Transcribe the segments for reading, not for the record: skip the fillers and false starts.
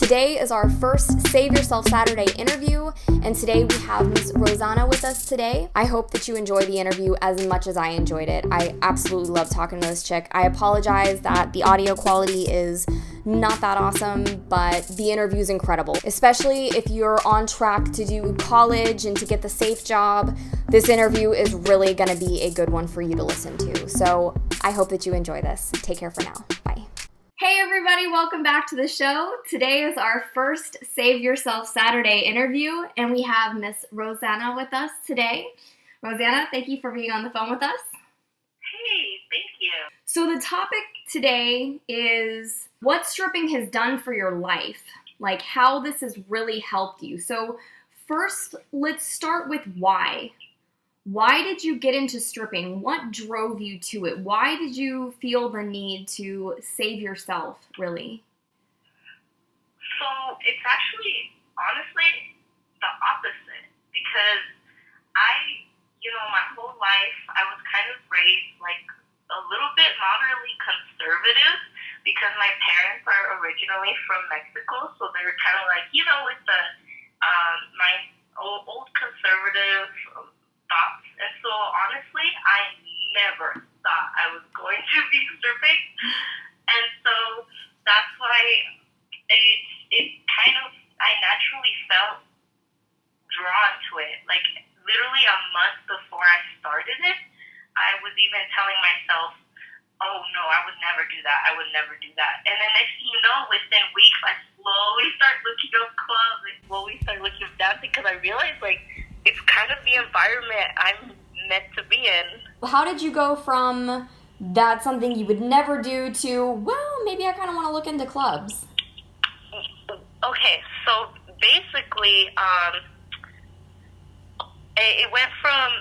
Today is our first Save Yourself Saturday interview, and today we have Miss Rosana with us today. I hope that you enjoy the interview as much as I enjoyed it. I absolutely love talking to this chick. I apologize that the audio quality is not that awesome, but the interview is incredible. Especially if you're on track to do college and to get the safe job, this interview is really gonna be a good one for you to listen to. So I hope that you enjoy this. Take care for now. Bye. Hey everybody, welcome back to the show. Today is our first Save Yourself Saturday interview, and we have Miss Rosana with us today. Rosana, thank you for being on the phone with us. Hey, thank you. So the topic today is what stripping has done for your life, like how this has really helped you. So first, let's start with why. Why did you get into stripping? What drove you to it? Why did you feel the need to save yourself, really? So it's actually, honestly, the opposite. Because my whole life, I was kind of raised like a little bit moderately conservative because my parents are originally from Mexico. So they were kind of like, with the my old conservative thoughts. And so honestly, I never thought I was going to be stripping. And so that's why I naturally felt drawn to it. Like literally a month before I started it, I was even telling myself, oh no, I would never do that. I would never do that. And then next thing you know, within weeks, I slowly start looking up clubs. I slowly start looking up dancing because I realized it's kind of the environment I'm meant to be in. How did you go from that's something you would never do to, well, maybe I kind of want to look into clubs? Okay, so basically, it went from,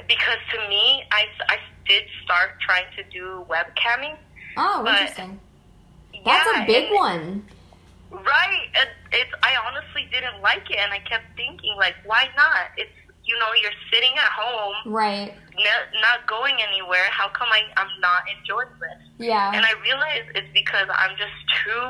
because to me, I did start trying to do webcamming. Oh, interesting. That's a big one. Right. I honestly didn't like it, and I kept thinking, why not? It's, you're sitting at home. Right. Not going anywhere. How come I'm not enjoying this? Yeah. And I realized it's because I'm just too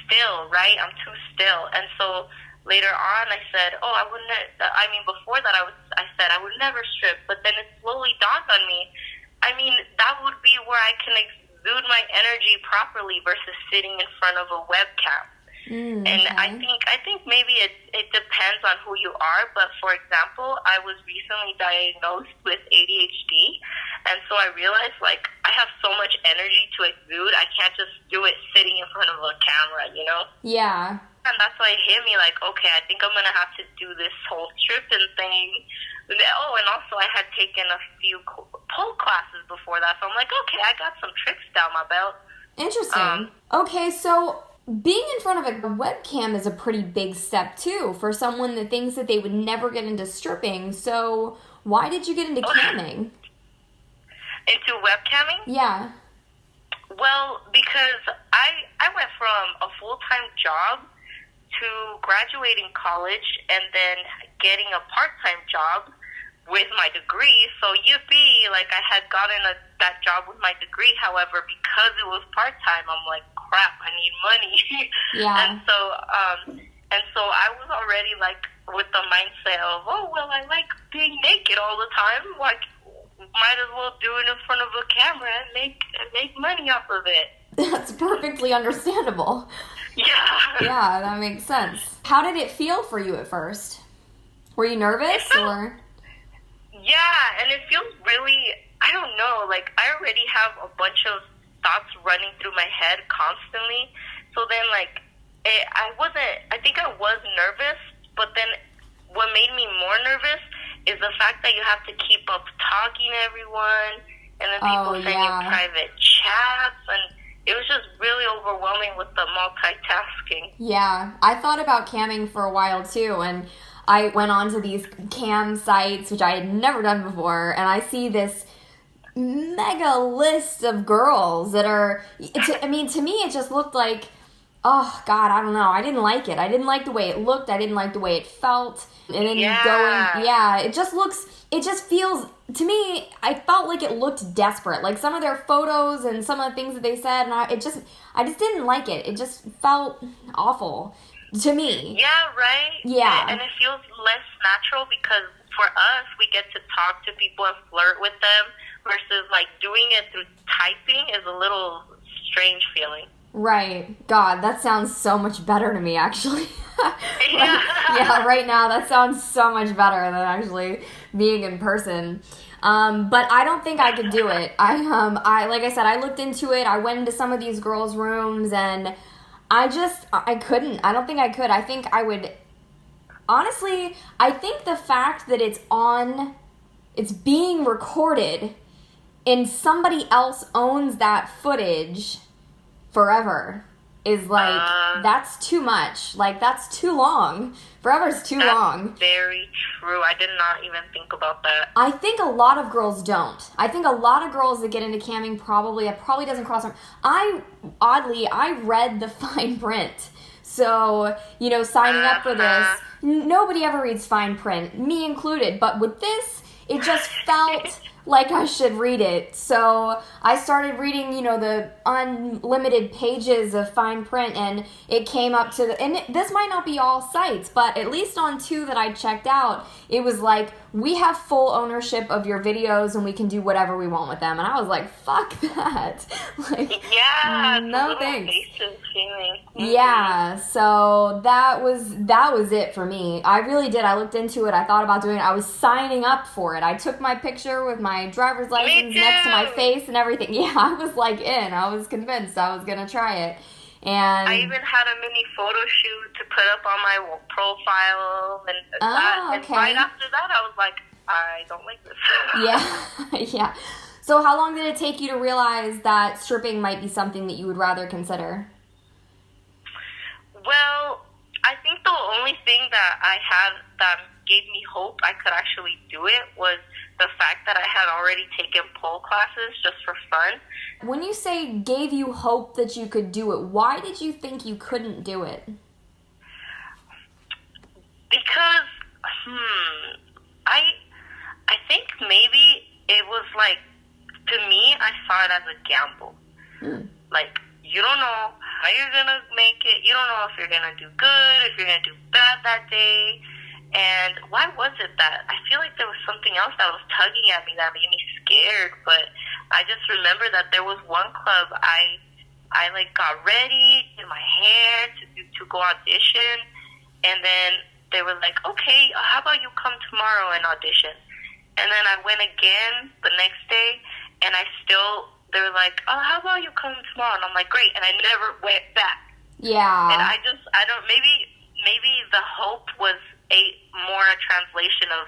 still, right? I'm too still. And so later on, I said, before that, I said I would never strip, but then it slowly dawned on me. That would be where I can exude my energy properly versus sitting in front of a webcam. And okay. I think maybe it depends on who you are, but for example, I was recently diagnosed with ADHD, and so I realized I have so much energy to exude, I can't just do it sitting in front of a camera, Yeah. And that's why it hit me okay, I think I'm going to have to do this whole stripping thing. Oh, and also I had taken a few pole classes before that, so I'm okay, I got some tricks down my belt. Interesting. Okay, so being in front of a webcam is a pretty big step, too, for someone that thinks that they would never get into stripping. So why did you get into camming? Into webcamming? Yeah. Well, because I went from a full-time job to graduating college and then getting a part-time job with my degree. So yippee, I had gotten that job with my degree. However, because it was part-time, I'm crap, I need money. Yeah. And so I was already with the mindset of, I like being naked all the time. Might as well do it in front of a camera and make money off of it. That's perfectly understandable. Yeah. Yeah, that makes sense. How did it feel for you at first? Were you nervous or? Yeah, and it feels really, I don't know, I already have a bunch of thoughts running through my head constantly. So then I think I was nervous, but then what made me more nervous is the fact that you have to keep up talking to everyone, and then people send you private chats, and it was just really overwhelming with the multitasking. Yeah, I thought about camming for a while too, and I went onto these cam sites, which I had never done before, and I see this mega list of girls that are, to me it just looked like, oh God, I don't know, I didn't like it. I didn't like the way it looked, I didn't like the way it felt, and then it just looks it just feels, to me, I felt like it looked desperate. Like some of their photos and some of the things that they said, and I just didn't like it. It just felt awful to me. Yeah, right? Yeah. And it feels less natural because for us, we get to talk to people and flirt with them versus like doing it through typing is a little strange feeling. Right. God, that sounds so much better to me, actually. Yeah. Yeah, right now, that sounds so much better than actually being in person. But I don't think I could do it. I like I said, I looked into it. I went into some of these girls' rooms, and I couldn't. I don't think I could. I think I would, honestly, I think the fact that it's being recorded, and somebody else owns that footage forever is like, that's too much. Like, that's too long. Forever's too long. Very true. I did not even think about that. I think a lot of girls don't. I think a lot of girls that get into camming it probably doesn't cross them. I read the fine print. So, signing up for this, nobody ever reads fine print, me included. But with this, it just felt like I should read it. So I started reading, the unlimited pages of fine print, and it came up to this might not be all sites, but at least on 2 that I checked out, it was like, we have full ownership of your videos and we can do whatever we want with them. And I was like, fuck that. Like, yeah, no thanks. Feeling. Yeah, so that was it for me. I really did. I looked into it. I thought about doing it. I was signing up for it. I took my picture with my driver's license next to my face and everything. Yeah, I was like in. I was convinced I was going to try it. And I even had a mini photo shoot to put up on my profile, and and right after that, I was like, I don't like this. Yeah, yeah. So how long did it take you to realize that stripping might be something that you would rather consider? Well, I think the only thing that I had that gave me hope I could actually do it was the fact that I had already taken pole classes just for fun. When you say gave you hope that you could do it, why did you think you couldn't do it? Because, I think maybe it was like, to me, I saw it as a gamble. Like, you don't know how you're going to make it. You don't know if you're going to do good, if you're going to do bad that day. And why was it that I feel like there was something else that was tugging at me that made me scared? But I just remember that there was one club I like got ready, did my hair to go audition, and then they were like, okay, how about you come tomorrow and audition? And then I went again the next day, and they were like, oh, how about you come tomorrow? And I'm like, great, and I never went back. Yeah. And maybe the hope was more a translation of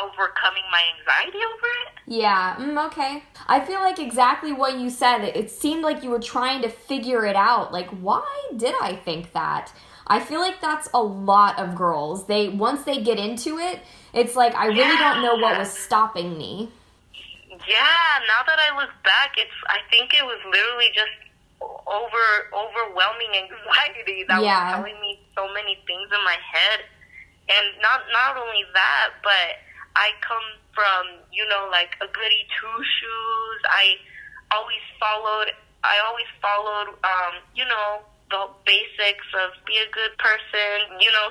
overcoming my anxiety over it. Yeah, okay. I feel like exactly what you said. It seemed like you were trying to figure it out. Like, why did I think that? I feel like that's a lot of girls. Once they get into it, it's like, I really don't know what was stopping me. Yeah, now that I look back, I think it was literally just overwhelming anxiety that was telling me so many things in my head. And not only that, but I come from, like a goody two shoes. I always followed, the basics of be a good person,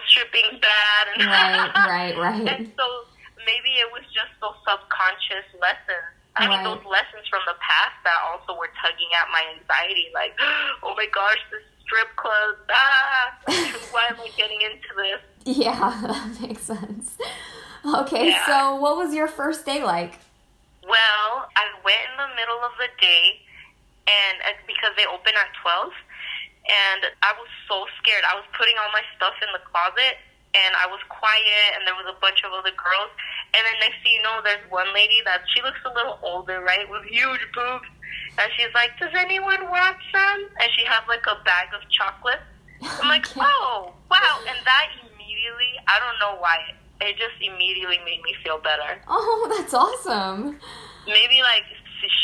stripping's bad. And Right. And so maybe it was just those subconscious lessons. I mean, those lessons from the past that also were tugging at my anxiety, like, oh my gosh, this strip club, why am I getting into this? Yeah, that makes sense. Okay, so what was your first day like? Well, I went in the middle of the day, and because they open at 12, and I was so scared. I was putting all my stuff in the closet, and I was quiet, and there was a bunch of other girls. And then next thing you know, there's one lady she looks a little older, right, with huge boobs. And she's like, does anyone want some? And she has like a bag of chocolates. I'm like, oh, wow. And that immediately, I don't know why, it just immediately made me feel better. Oh, that's awesome. Maybe like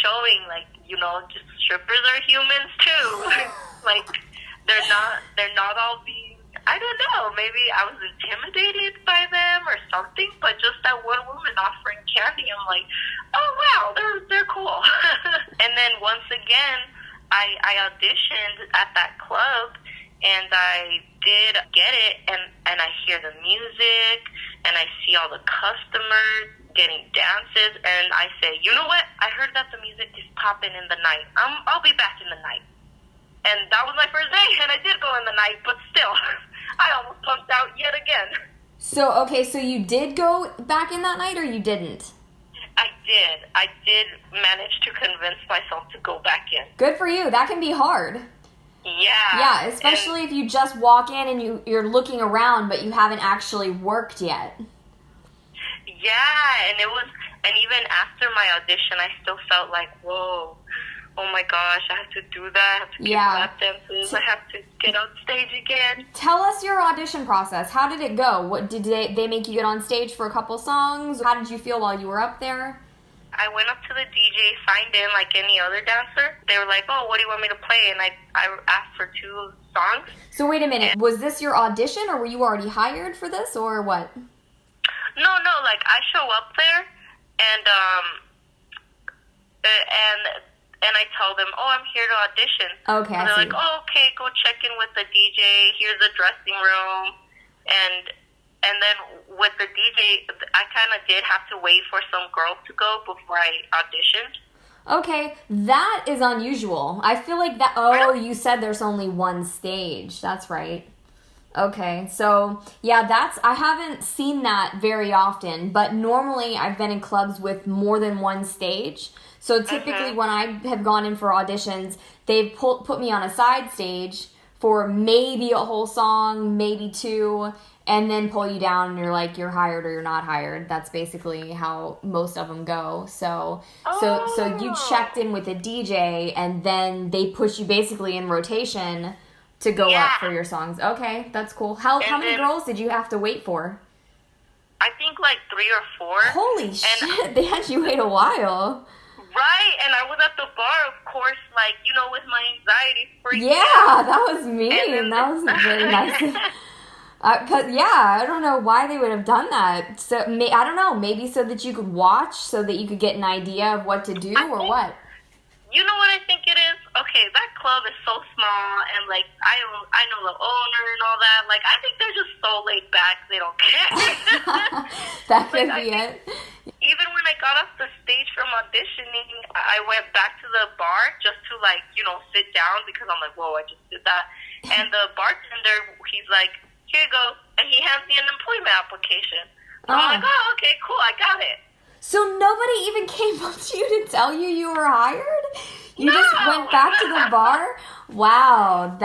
showing like, just strippers are humans too. Like they're not all being I don't know, maybe I was intimidated by them or something, but just that one woman offering candy, I'm like, oh wow, they're cool. And then once again, I auditioned at that club, and I did get it, and I hear the music, and I see all the customers getting dances, and I say, you know what? I heard that the music is popping in the night. I'll be back in the night. And that was my first day, and I did go in the night, but still, I almost punked out yet again. So, okay, so you did go back in that night, or you didn't? I did. I did manage to convince myself to go back in. Good for you. That can be hard. Yeah. Yeah, especially if you just walk in and you're looking around, but you haven't actually worked yet. Yeah, and even after my audition, I still felt like, whoa, oh my gosh, I have to do that, I have to give lap dances, I have to get on stage again. Tell us your audition process. How did it go? What did they make you get on stage for a couple songs? How did you feel while you were up there? I went up to the DJ, signed in like any other dancer. They were like, oh, what do you want me to play? And I asked for 2 songs. So wait a minute, was this your audition, or were you already hired for this, or what? No, like I show up there, and I tell them, oh, I'm here to audition. Okay, and they're like, oh, okay, go check in with the DJ. Here's the dressing room, and then with the DJ, I kind of did have to wait for some girls to go before I auditioned. Okay, that is unusual. I feel like that. Oh, you said there's only one stage. That's right. Okay, so yeah, I haven't seen that very often, but normally I've been in clubs with more than one stage. So typically when I have gone in for auditions, they've put me on a side stage for maybe a whole song, maybe 2, and then pull you down and you're like, you're hired or you're not hired. That's basically how most of them go. So you checked in with a DJ, and then they push you basically in rotation to go up for your songs. Okay, that's cool. How many girls did you have to wait for? I think like 3 or 4. Holy shit, they had you wait a while. Right, and I was at the bar, of course, like, with my anxiety freaking out. That was mean. That wasn't very nice. I don't know why they would have done that. So I don't know, maybe so that you could watch, so that you could get an idea of what to do, or what? You know what I think it is? Okay, that club is so small, and like I know the owner and all that. Like, I think they're just so laid back, they don't care. That could be it. Even when I got off the stage from auditioning, I went back to the bar just to sit down, because I'm like, whoa, I just did that. And the bartender, he's like, here you go, and he hands me an employment application. I'm like, oh, okay, cool, I got it. So nobody even came up to you to tell you were hired? You just went back to the bar? Wow,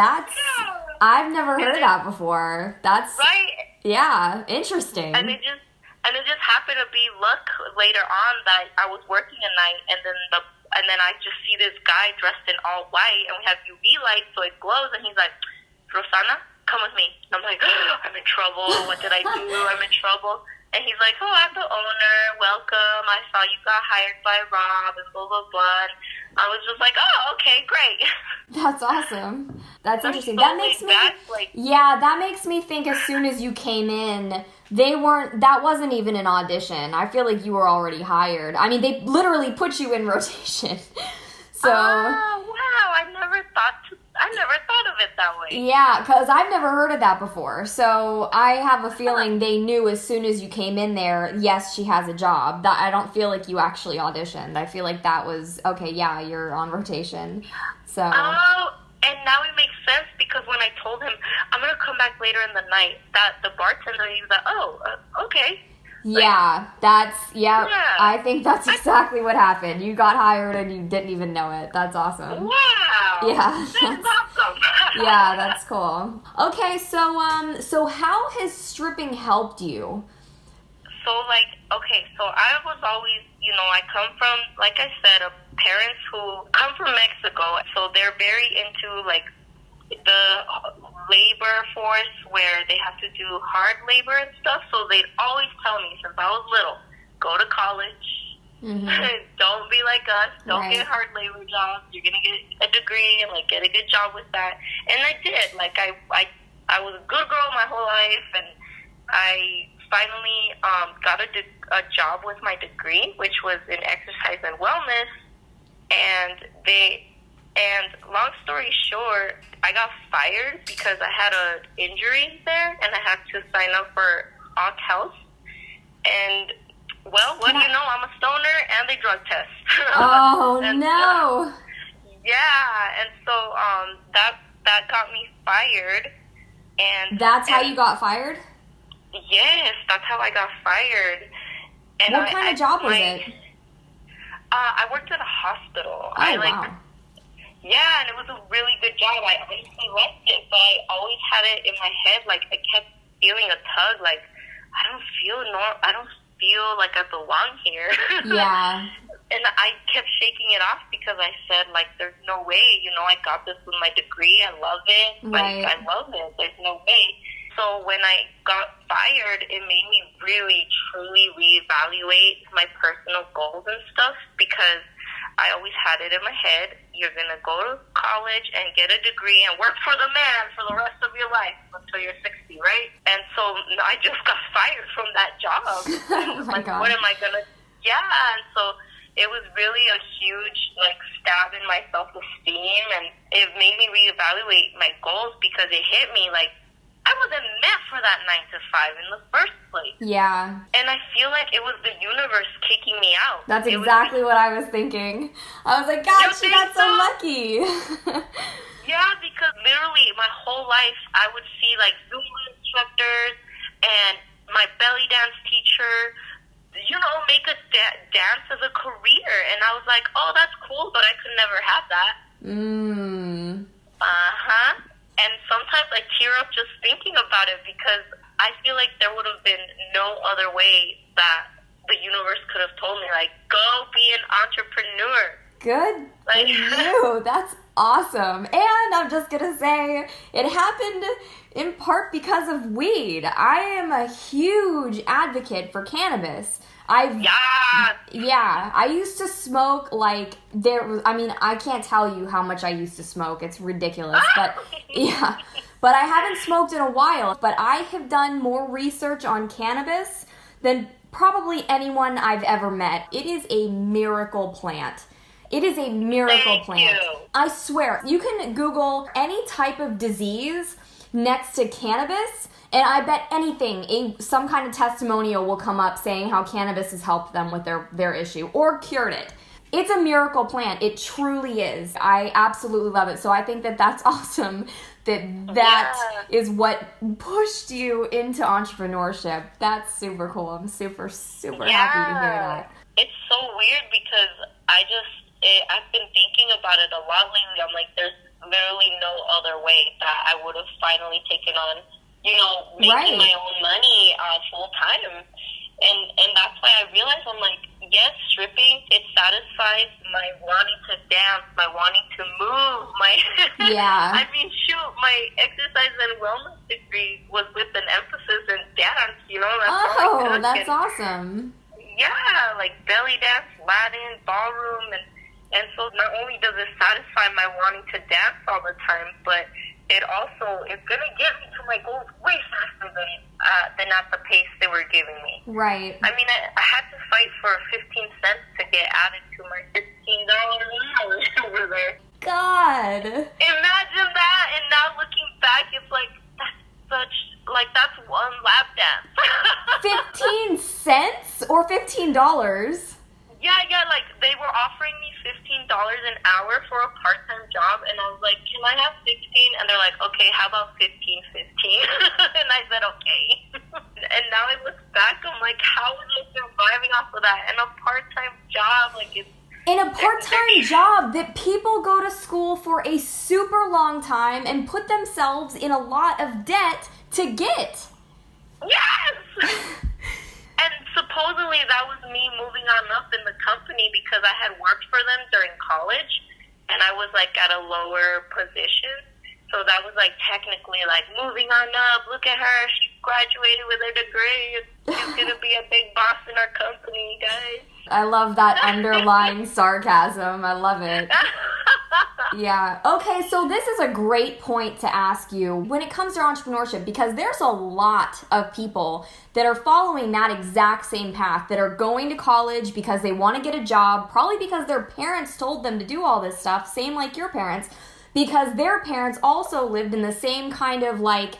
I've never heard that before. That's right. Yeah, interesting. And it just happened to be luck later on that I was working a night, and then I just see this guy dressed in all white, and we have UV lights, so it glows, and he's like, Rosana, come with me. And I'm like, I'm in trouble. What did I do? I'm in trouble. And he's like, oh, I'm the owner. Welcome. I saw you got hired by Rob and blah, blah, blah. And I was just like, oh, okay, great. That's awesome. That's interesting. So that makes me think as soon as you came in, that wasn't even an audition. I feel like you were already hired. I mean, they literally put you in rotation. So. Oh, wow. I never thought of it that way. Yeah, because I've never heard of that before. So I have a feeling they knew as soon as you came in there, yes, she has a job. I don't feel like you actually auditioned. I feel like that was, okay, yeah, you're on rotation. So. Oh, and now it makes sense, because when I told him, I'm going to come back later in the night, that the bartender, he was like, oh, okay. Yeah, I think that's exactly what happened. You got hired and you didn't even know it. That's awesome. Wow. Yeah. That's awesome. Yeah, that's cool. Okay, so how has stripping helped you? So, I was always, I come from, like I said, parents who come from Mexico, so they're very into, the labor force where they have to do hard labor and stuff, so they'd always tell me since I was little, go to college, don't be like us, don't get hard labor jobs, you're going to get a degree and, get a good job with that. And I did. I I was a good girl my whole life, and I finally got a job with my degree, which was in exercise and wellness. And long story short, I got fired because I had an injury there, and I had to sign up for Auth Health. And well, what do you know? I'm a stoner and they drug test. Oh no! Yeah, and so that got me fired. And that's how you got fired? Yes, that's how I got fired. And what kind of job was it? I worked at a hospital. Oh, wow. Yeah, and it was a really good job. I honestly liked it, but I always had it in my head, like, I kept feeling a tug, like, I don't feel like I belong here. Yeah. And I kept shaking it off because I said, like, there's no way, I got this with my degree. I love it. Right. Like, I love it. There's no way. So when I got fired, it made me really, truly reevaluate my personal goals and stuff, because I always had it in my head, you're going to go to college and get a degree and work for the man for the rest of your life until you're 60, right? And so I just got fired from that job. Oh my God. What am I going to... Yeah, and so it was really a huge, stab in my self-esteem, and it made me reevaluate my goals, because it hit me, I wasn't meant for that 9 to 5 in the first place. Yeah. And I feel like it was the universe kicking me out. That's exactly what I was thinking. I was like, God, she got so lucky. Yeah, because literally my whole life I would see Zumba instructors and my belly dance teacher, make a dance as a career. And I was like, oh, that's cool, but I could never have that. Uh-huh. And sometimes I tear up just thinking about it, because I feel like there would have been no other way that the universe could have told me, go be an entrepreneur. Good for you. That's awesome. And I'm just going to say, it happened in part because of weed. I am a huge advocate for cannabis. I used to smoke I can't tell you how much I used to smoke. It's ridiculous, but yeah. But I haven't smoked in a while, but I have done more research on cannabis than probably anyone I've ever met. It is a miracle plant. It is a miracle plant. I swear, you can Google any type of disease next to cannabis, and I bet anything, some kind of testimonial will come up saying how cannabis has helped them with their issue or cured it. It's a miracle plant. It truly is. I absolutely love it. So I think that that's awesome that is what pushed you into entrepreneurship. That's super cool. I'm super, super happy to hear that. It's so weird because I've been thinking about it a lot lately. I'm like, there's literally no other way that I would have finally taken on, making my own money full time. And that's why I realized, I'm like, yes, stripping, it satisfies my wanting to dance, my wanting to move, Yeah. My exercise and wellness degree was with an emphasis in dance, That's awesome. Yeah, belly dance, Latin, ballroom, and so not only does it satisfy my wanting to dance all the time, but it also is going to get me to my goals way faster than at the pace they were giving me. Right. I mean, I had to fight for 15 cents to get added to my $15 an hour over there. God. Imagine that, and now looking back, it's that's one lap dance. 15 cents or $15? Yeah, they were offering me $15 an hour for a part-time job, and I was like, can I have 16? And they're like, okay, how about 15? And I said, okay. And now I look back, I'm like, how was I surviving off of that? And a part-time job, in a part-time job that people go to school for a super long time and put themselves in a lot of debt to get. Yes! And supposedly that was me moving on up in the company because I had worked for them during college, and I was at a lower position. So that was technically moving on up. Look at her, she graduated with her degree. She's gonna be a big boss in our company, guys. I love that underlying sarcasm. I love it. Yeah. Okay, so this is a great point to ask you when it comes to entrepreneurship, because there's a lot of people that are following that exact same path, that are going to college because they want to get a job, probably because their parents told them to do all this stuff, same like your parents, because their parents also lived in the same kind of like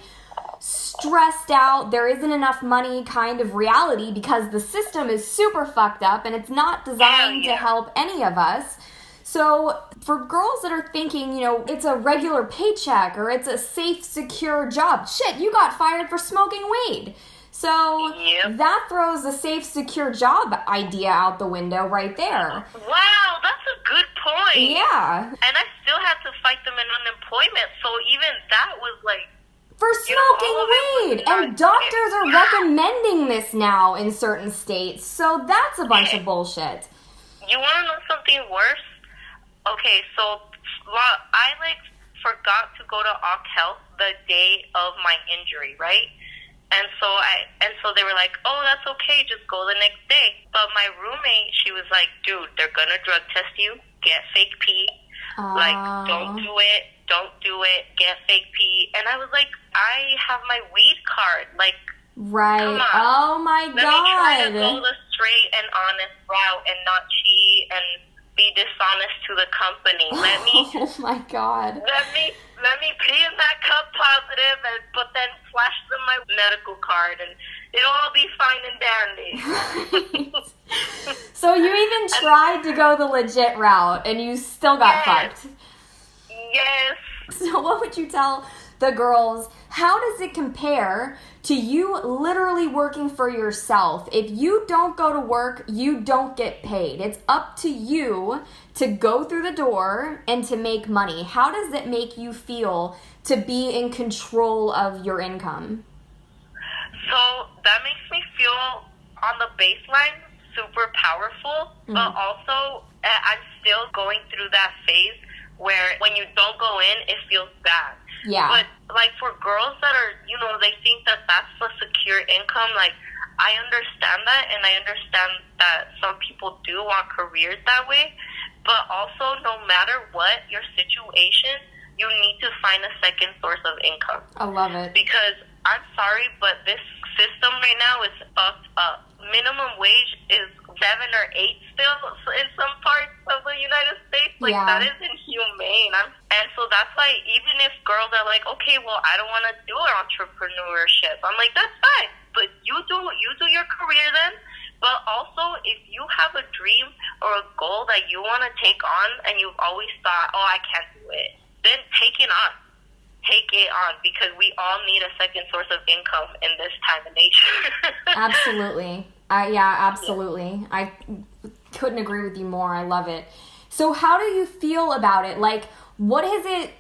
stressed out, there isn't enough money kind of reality, because the system is super fucked up and it's not designed to help any of us. So for girls that are thinking, it's a regular paycheck or it's a safe, secure job, shit, you got fired for smoking weed. So that throws the safe, secure job idea out the window right there. Wow, that's a good point. Yeah. And I still had to fight them in unemployment, so even that was like, for smoking weed. And doctors are recommending this now in certain states. So that's a bunch of bullshit. You want to know something worse? Okay, so I forgot to go to Oc Health the day of my injury, right? And so they were like, oh, that's okay, just go the next day. But my roommate, she was like, dude, they're gonna drug test you, get fake pee. Like, don't do it, get fake pee. And I was like, I have my weed card. Like, right. Come on. Oh my God. Let me try to go the straight and honest route and not cheat and be dishonest to the company. Oh my God. Let me pee in that cup positive, but then flash them my medical card and it'll all be fine and dandy. Right. So you even tried to go the legit route and you still got fucked. Yes. So what would you tell the girls? How does it compare to you literally working for yourself? If you don't go to work, you don't get paid. It's up to you to go through the door and to make money. How does it make you feel to be in control of your income? So that makes me feel on the baseline super powerful, but also I'm still going through that phase where when you don't go in, it feels bad. Yeah. But like for girls that are, they think that that's a secure income, like I understand that, and I understand that some people do want careers that way, but also no matter what your situation, you need to find a second source of income. I love it. Because I'm sorry, but this system right now is fucked up. Minimum wage is 7 or 8 still in some parts of the United States. Like, that is inhumane. And so that's why even if girls are like, okay, well, I don't want to do entrepreneurship, I'm like, that's fine. But you do your career then. But also, if you have a dream or a goal that you want to take on and you've always thought, oh, I can't do it, then take it on. Take it on, because we all need a second source of income in this time of nature. Absolutely. Absolutely. I couldn't agree with you more. I love it. So how do you feel about it? Like, what is it?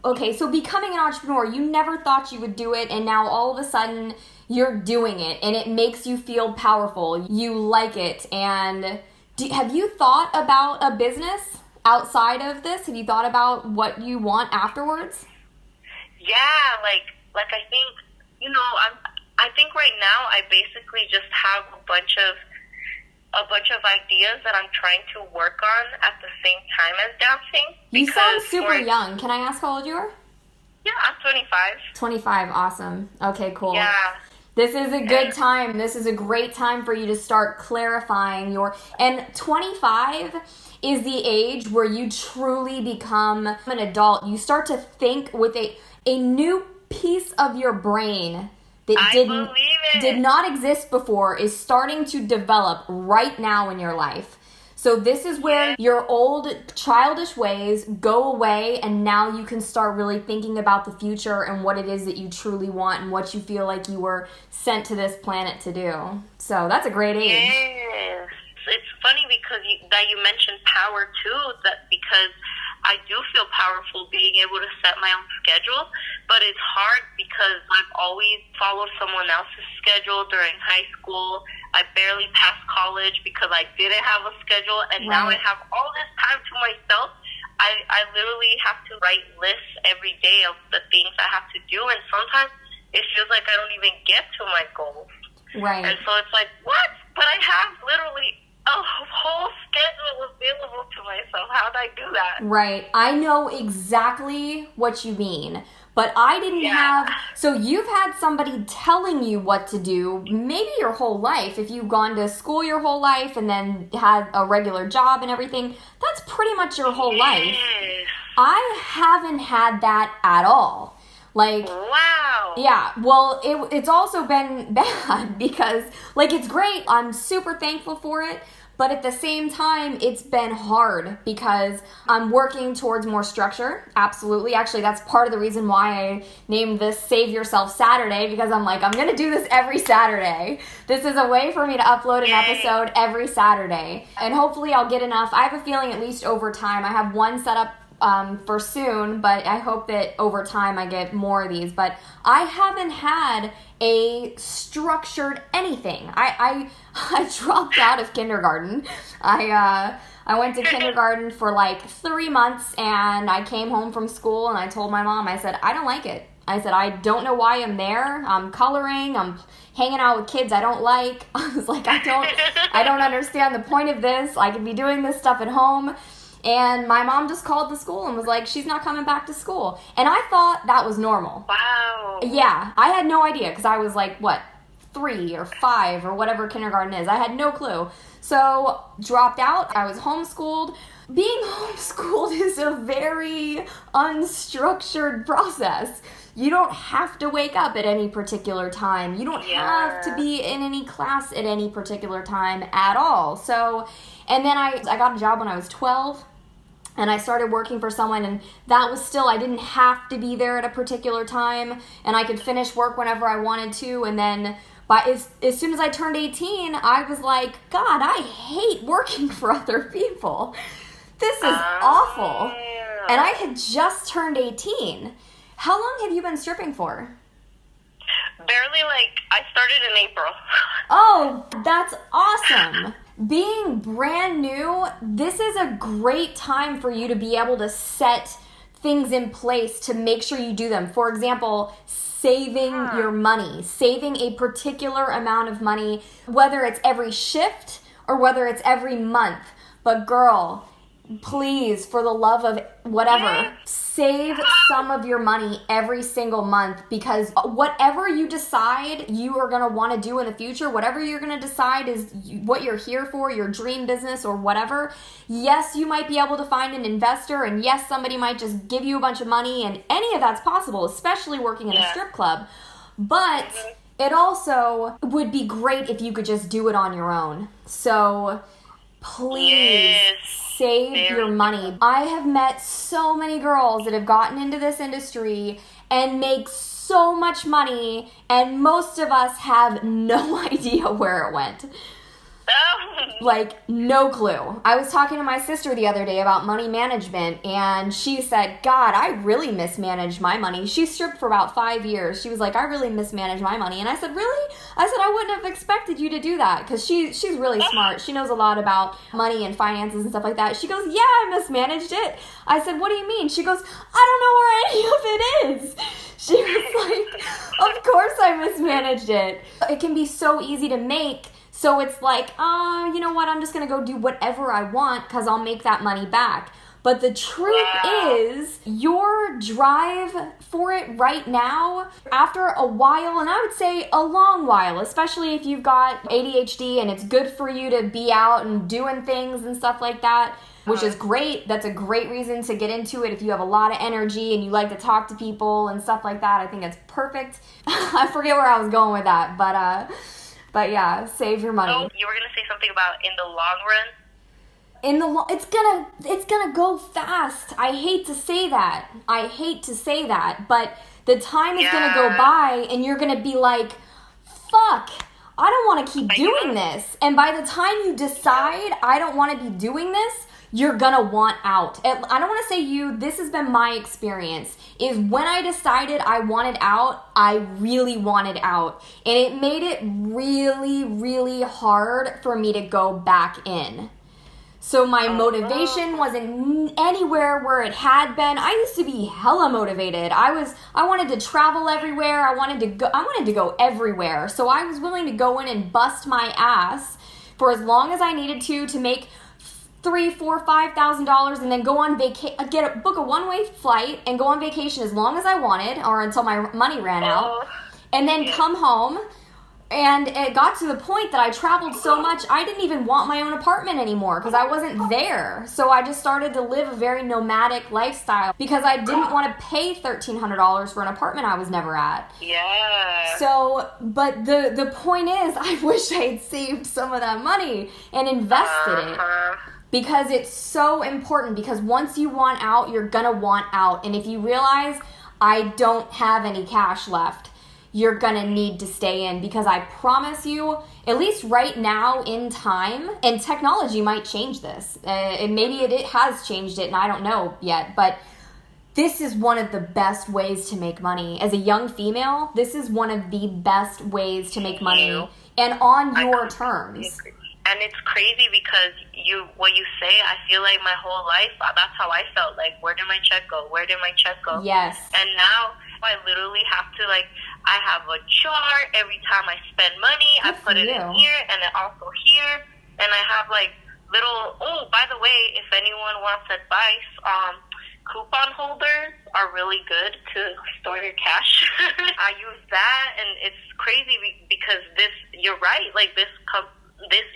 Okay, so becoming an entrepreneur, you never thought you would do it, and now all of a sudden you're doing it, and it makes you feel powerful. You like it. And have you thought about a business outside of this? Have you thought about what you want afterwards? Yeah, like I think, I think right now I basically just have a bunch of ideas that I'm trying to work on at the same time as dancing. You sound super young. Can I ask how old you are? Yeah, I'm 25. 25, awesome. Okay, cool. Yeah. This is a good time. This is a great time for you to start clarifying and 25 is the age where you truly become an adult. You start to think with a new piece of your brain that did not exist before is starting to develop right now in your life. So this is where your old childish ways go away, and now you can start really thinking about the future and what it is that you truly want and what you feel like you were sent to this planet to do. So that's a great age. Yes. It's funny because you mentioned power too, because I do feel powerful being able to set my own schedule, but it's hard because I've always followed someone else's schedule during high school. I barely passed college because I didn't have a schedule, and now I have all this time to myself. I literally have to write lists every day of the things I have to do, and sometimes it feels like I don't even get to my goals. Right. And so it's like, what? But I have literally a whole schedule available to myself. myself. How'd I do that? Right. I know exactly what you mean. But I didn't have, so you've had somebody telling you what to do maybe your whole life. If you've gone to school your whole life and then had a regular job and everything, that's pretty much your whole life. I haven't had that at all. Like, wow. Yeah, well, it's also been bad because, like, it's great. I'm super thankful for it. But at the same time, it's been hard because I'm working towards more structure. Absolutely. Actually, that's part of the reason why I named this Save Yourself Saturday, because I'm like, I'm going to do this every Saturday. This is a way for me to upload an episode every Saturday. And hopefully I'll get enough. I have a feeling at least over time. I have one set up for soon, but I hope that over time I get more of these. But I haven't had a structured anything. I dropped out of kindergarten. I went to kindergarten for like 3 months, and I came home from school and I told my mom, I said, I don't like it. I said, I don't know why I'm there. I'm coloring. I'm hanging out with kids I don't like. I was like, I don't understand the point of this. I could be doing this stuff at home. And my mom just called the school and was like, she's not coming back to school. And I thought that was normal. Wow. Yeah, I had no idea because I was like, 3 or 5 or whatever kindergarten is. I had no clue. So dropped out. I was homeschooled. Being homeschooled is a very unstructured process. You don't have to wake up at any particular time. You don't have to be in any class at any particular time at all. So, and then I got a job when I was 12. And I started working for someone, and that was still, I didn't have to be there at a particular time, and I could finish work whenever I wanted to. And then as soon as I turned 18, I was like, God, I hate working for other people. This is awful. And I had just turned 18. How long have you been stripping for? Barely, I started in April. Oh, that's awesome. Being brand new, this is a great time for you to be able to set things in place to make sure you do them. For example, saving your money, saving a particular amount of money, whether it's every shift or whether it's every month. But girl, please, for the love of whatever, save some of your money every single month, because whatever you decide you are going to want to do in the future, whatever you're going to decide is what you're here for, your dream business or whatever, yes, you might be able to find an investor, and yes, somebody might just give you a bunch of money, and any of that's possible, especially working in a strip club. But it also would be great if you could just do it on your own. So please save your money. I have met so many girls that have gotten into this industry and make so much money, and most of us have no idea where it went. No clue. I was talking to my sister the other day about money management, and she said, God, I really mismanaged my money. She stripped for about 5 years. She was like, I really mismanaged my money. And I said, really? I said, I wouldn't have expected you to do that, because she's really smart. She knows a lot about money and finances and stuff like that. She goes, yeah, I mismanaged it. I said, what do you mean? She goes, I don't know where any of it is. She was like, of course I mismanaged it. It can be so easy to make. So it's like, you know what, I'm just going to go do whatever I want because I'll make that money back. But the truth is, your drive for it right now, after a while, and I would say a long while, especially if you've got ADHD and it's good for you to be out and doing things and stuff like that, which is great. That's a great reason to get into it if you have a lot of energy and you like to talk to people and stuff like that. I think it's perfect. I forget where I was going with that, but yeah, save your money. Oh, you were gonna say something about in the long run. It's gonna go fast. I hate to say that, but the time is gonna go by, and you're gonna be like, "Fuck, I don't want to keep doing this." And by the time you decide, I don't want to be doing this, you're gonna want out. I don't want to say you. This has been my experience. Is when I decided I wanted out, I really wanted out. And it made it really, really hard for me to go back in. So my motivation wasn't anywhere where it had been. I used to be hella motivated. I wanted to travel everywhere. I wanted to go everywhere. So I was willing to go in and bust my ass for as long as I needed to make $3,000, $4,000, $5,000, and then go on book a one-way flight and go on vacation as long as I wanted, or until my money ran out, and then come home. And it got to the point that I traveled so much, I didn't even want my own apartment anymore because I wasn't there. So I just started to live a very nomadic lifestyle because I didn't want to pay $1,300 for an apartment I was never at. Yeah. So, but the point is, I wish I had saved some of that money and invested it. Because it's so important, because once you want out, you're gonna want out. And if you realize I don't have any cash left, you're gonna need to stay in, because I promise you, at least right now in time, and technology might change this, and maybe it has changed it and I don't know yet, but this is one of the best ways to make money. As a young female, this is one of the best ways to make money, and on your terms. And it's crazy because what you say, I feel like my whole life, that's how I felt. Like, where did my check go? Where did my check go? Yes. And now I literally have to, like, I have a chart every time I spend money. I put it in here and then also here. And I have, like, little, by the way, if anyone wants advice, coupon holders are really good to store your cash. I use that, and it's crazy because you're right, like, this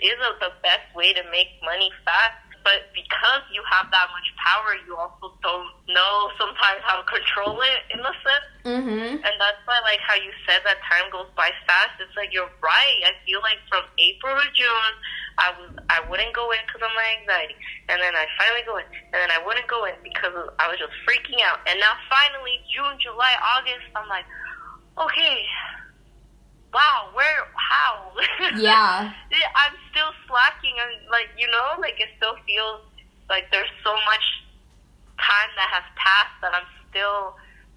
is the best way to make money fast, but because you have that much power, you also don't know sometimes how to control it, in a sense. Mm-hmm. And that's why, like, how you said that time goes by fast. It's like, you're right. I feel like from April to June, I wouldn't go in because of my anxiety, and then I finally go in, and then I wouldn't go in because I was just freaking out. And now finally, June, July, August, I'm like, okay, wow, how? Yeah. I'm still slacking, and, like, like, it still feels like there's so much time that has passed that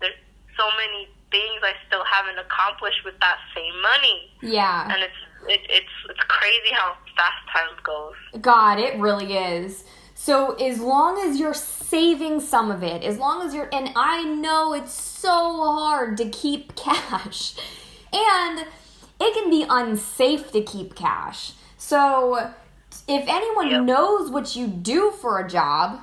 there's so many things I still haven't accomplished with that same money. Yeah. And it's crazy how fast time goes. God, it really is. So as long as you're saving some of it, and I know it's so hard to keep cash, and it can be unsafe to keep cash. So if anyone knows what you do for a job,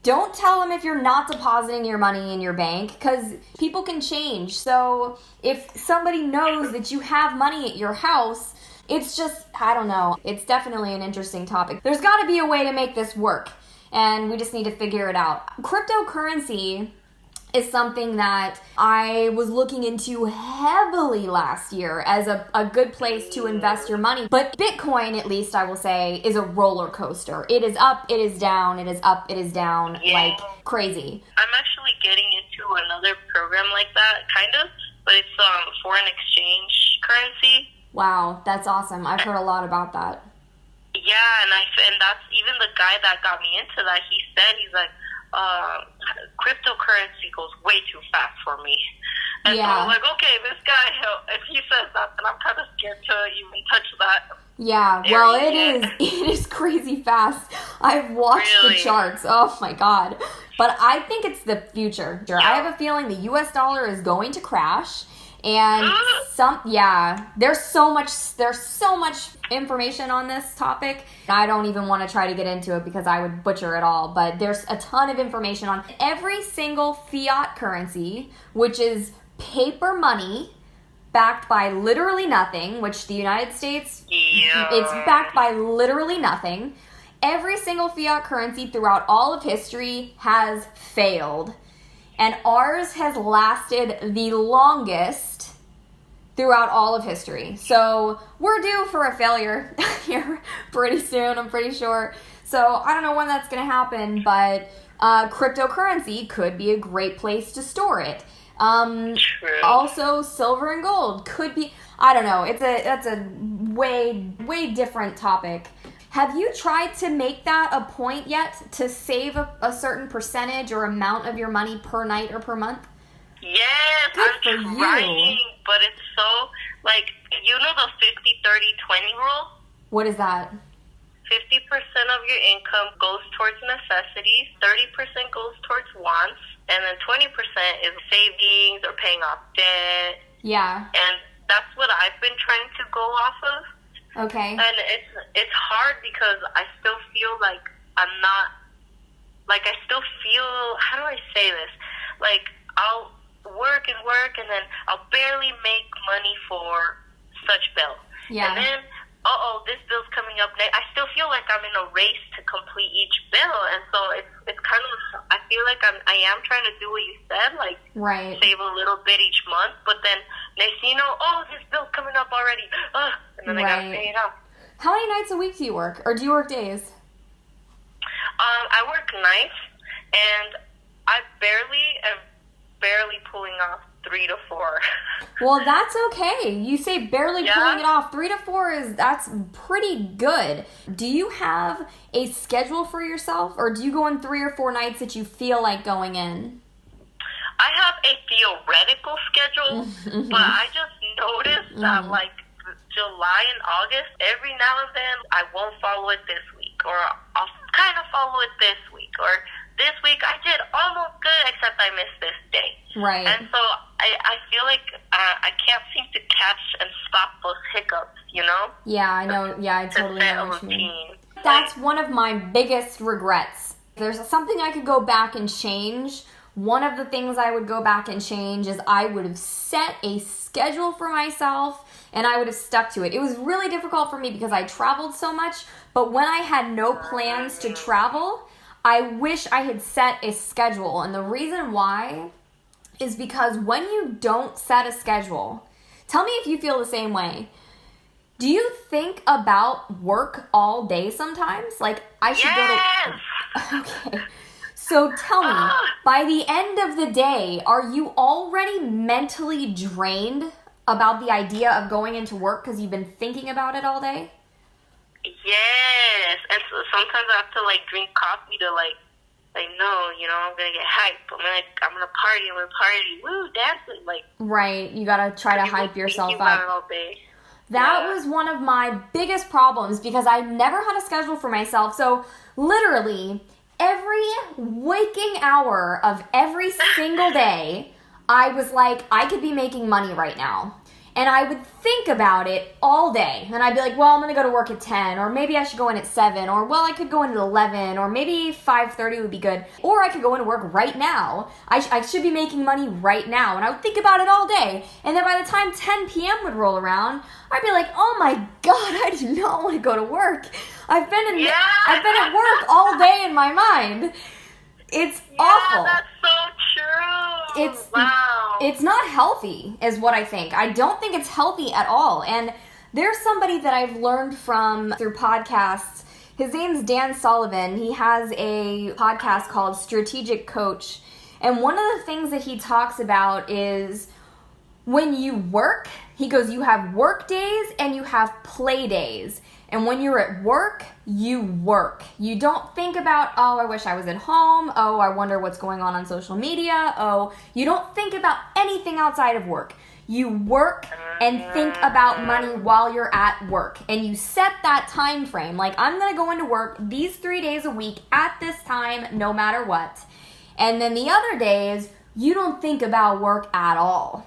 don't tell them if you're not depositing your money in your bank, because people can change. So if somebody knows that you have money at your house, it's just, I don't know. It's definitely an interesting topic. There's got to be a way to make this work, and we just need to figure it out. Cryptocurrency is something that I was looking into heavily last year as a good place to invest your money. But Bitcoin, at least I will say, is a roller coaster. It is up, it is down, it is up, it is down, like crazy. I'm actually getting into another program like that, kind of, but it's foreign exchange currency. Wow, that's awesome. I've heard a lot about that. Yeah, and that's even the guy that got me into that. He's like, cryptocurrency goes way too fast for me. And so I'm like, okay, this guy, if he says that, then I'm kind of scared to even touch that. Yeah, well, it is crazy fast. I've watched the charts. Oh my God. But I think it's the future. I have a feeling the US dollar is going to crash. And there's so much information on this topic. I don't even want to try to get into it because I would butcher it all, but there's a ton of information on every single fiat currency, which is paper money backed by literally nothing, which the United States, it's backed by literally nothing. Every single fiat currency throughout all of history has failed. And ours has lasted the longest throughout all of history. So we're due for a failure here pretty soon, I'm pretty sure. So I don't know when that's going to happen, but cryptocurrency could be a great place to store it. Also, silver and gold could be, I don't know, that's a way different topic. Have you tried to make that a point yet to save a certain percentage or amount of your money per night or per month? Yes, I'm trying, but it's so, like, the 50-30-20 rule? What is that? 50% of your income goes towards necessities, 30% goes towards wants, and then 20% is savings or paying off debt. Yeah. And that's what I've been trying to go off of. Okay. And it's hard because I still feel like I'm not, like, I still feel, how do I say this? Like, I'll work and then I'll barely make money for such bill. Yeah. And then, this bill's coming up next. I still feel like I'm in a race to complete each bill. And so it's kind of, I feel like I am trying to do what you said, like, right. save a little bit each month. But then next thing you know, this bill's coming up already. And then I gotta pay it off. How many nights a week do you work? Or do you work days? I work nights, and I am barely pulling off 3 to 4. Well, that's okay. You say barely pulling it off. 3 to 4 that's pretty good. Do you have a schedule for yourself, or do you go on 3 or 4 nights that you feel like going in? I have a theoretical schedule, but I just noticed that, like, July and August, every now and then, I won't follow it this week, or I'll kind of follow it this week, or this week I did almost good, except I missed this day. Right. And so I feel like I can't seem to catch and stop those hiccups, you know? Yeah, I know. Yeah, I totally know what you mean. That's one of my biggest regrets. There's something I could go back and change. One of the things I would go back and change is I would have set a schedule for myself and I would have stuck to it. It was really difficult for me because I traveled so much, but when I had no plans to travel, I wish I had set a schedule. And the reason why is because when you don't set a schedule, tell me if you feel the same way. Do you think about work all day sometimes? Like, I should go to... Okay. So tell me, by the end of the day, are you already mentally drained about the idea of going into work because you've been thinking about it all day? Yes. And so sometimes I have to, like, drink coffee to, like, no, you know, I'm going to get hyped. I'm going to party. Woo, dancing. Like, right. You got to try to hype yourself up. All day. That was one of my biggest problems because I never had a schedule for myself. So literally every waking hour of every single day, I was like, I could be making money right now. And I would think about it all day. And I'd be like, well, I'm going to go to work at 10, or maybe I should go in at 7, or well, I could go in at 11, or maybe 5:30 would be good. Or I could go into work right now. I should be making money right now. And I would think about it all day. And then by the time 10 p.m. would roll around, I'd be like, oh my God, I do not want to go to work. I've been at work all day in my mind. It's awful. That's so true. It's not healthy, is what I think. I don't think it's healthy at all. And there's somebody that I've learned from through podcasts. His name's Dan Sullivan. He has a podcast called Strategic Coach. And one of the things that he talks about is when you work, he goes, you have work days and you have play days. And when you're at work, you work. You don't think about, oh, I wish I was at home. Oh, I wonder what's going on social media. Oh, you don't think about anything outside of work. You work and think about money while you're at work. And you set that time frame. Like, I'm going to go into work these 3 days a week at this time, no matter what. And then the other days, you don't think about work at all.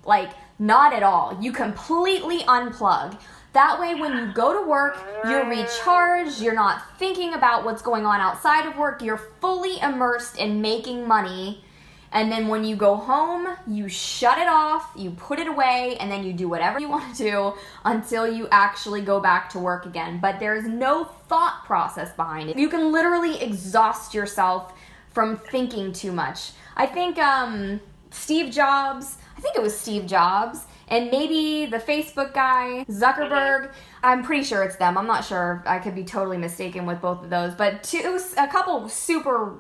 Like, not at all. You completely unplug. That way, when you go to work, you're recharged, you're not thinking about what's going on outside of work, you're fully immersed in making money, and then when you go home, you shut it off, you put it away, and then you do whatever you want to do until you actually go back to work again. But there's no thought process behind it. You can literally exhaust yourself from thinking too much. I think Steve Jobs, and maybe the Facebook guy, Zuckerberg, I'm pretty sure it's them. I'm not sure. I could be totally mistaken with both of those. But a couple super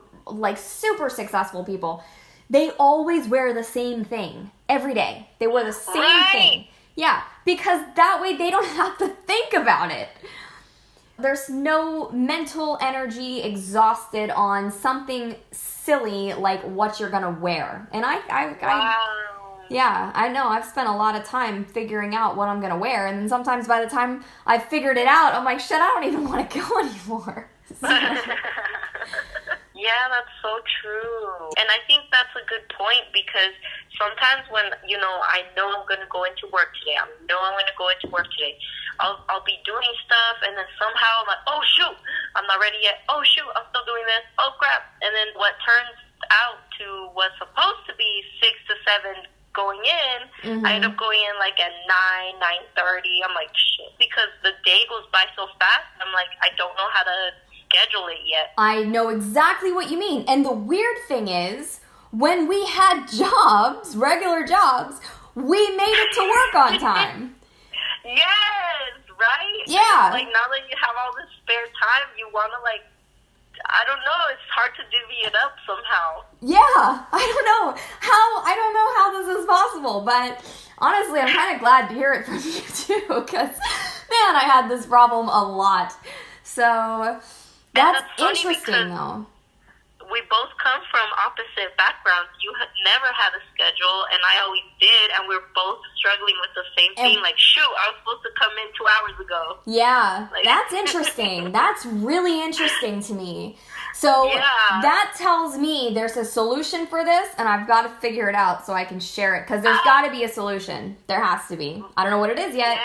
successful people, they always wear the same thing every day. They wear the same thing. Yeah, because that way they don't have to think about it. There's no mental energy exhausted on something silly like what you're going to wear. And yeah, I know. I've spent a lot of time figuring out what I'm going to wear. And then sometimes by the time I've figured it out, I'm like, shit, I don't even want to go anymore. Yeah, that's so true. And I think that's a good point because sometimes when, I know I'm going to go into work today, I'll be doing stuff and then somehow I'm like, oh shoot, I'm not ready yet. Oh, shoot, I'm still doing this. Oh, crap. And then what turns out to was supposed to be 6 to 7 going in, I end up going in like at 9:30. I'm like, shit, because the day goes by so fast. I'm like, I don't know how to schedule it yet. I know exactly what you mean. And the weird thing is, when we had jobs, regular jobs, we made it to work on time. Yes, right? Yeah. Like, now that you have all this spare time, you want to, like, I don't know, it's hard to divvy it up somehow. Yeah, I don't know how this is possible, but honestly, I'm kind of glad to hear it from you too, because, man, I had this problem a lot. So, that's interesting, though. We both come from opposite backgrounds. You never had a schedule, and I always did, and we're both struggling with the same thing. Like, shoot, I was supposed to come in 2 hours ago. Yeah, like, that's interesting. That's really interesting to me. So that tells me there's a solution for this, and I've got to figure it out so I can share it, because there's got to be a solution. There has to be. I don't know what it is yet.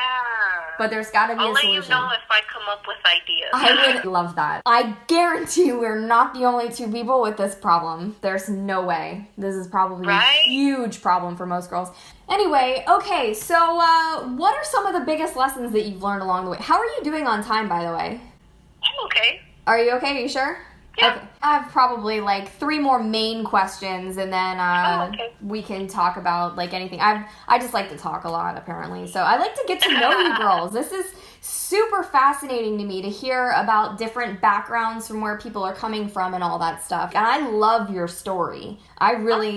But there's got to be a solution. I'll let you know if I come up with ideas. I would love that. I guarantee we're not the only two people with this problem. There's no way. This is probably a huge problem for most girls. Anyway, okay, so what are some of the biggest lessons that you've learned along the way? How are you doing on time, by the way? I'm okay. Are you okay? Are you sure? Yeah. Okay. I have probably like 3 more main questions, and then we can talk about like anything. I just like to talk a lot, apparently. So I like to get to know you girls. This is super fascinating to me to hear about different backgrounds from where people are coming from and all that stuff. And I love your story. I really,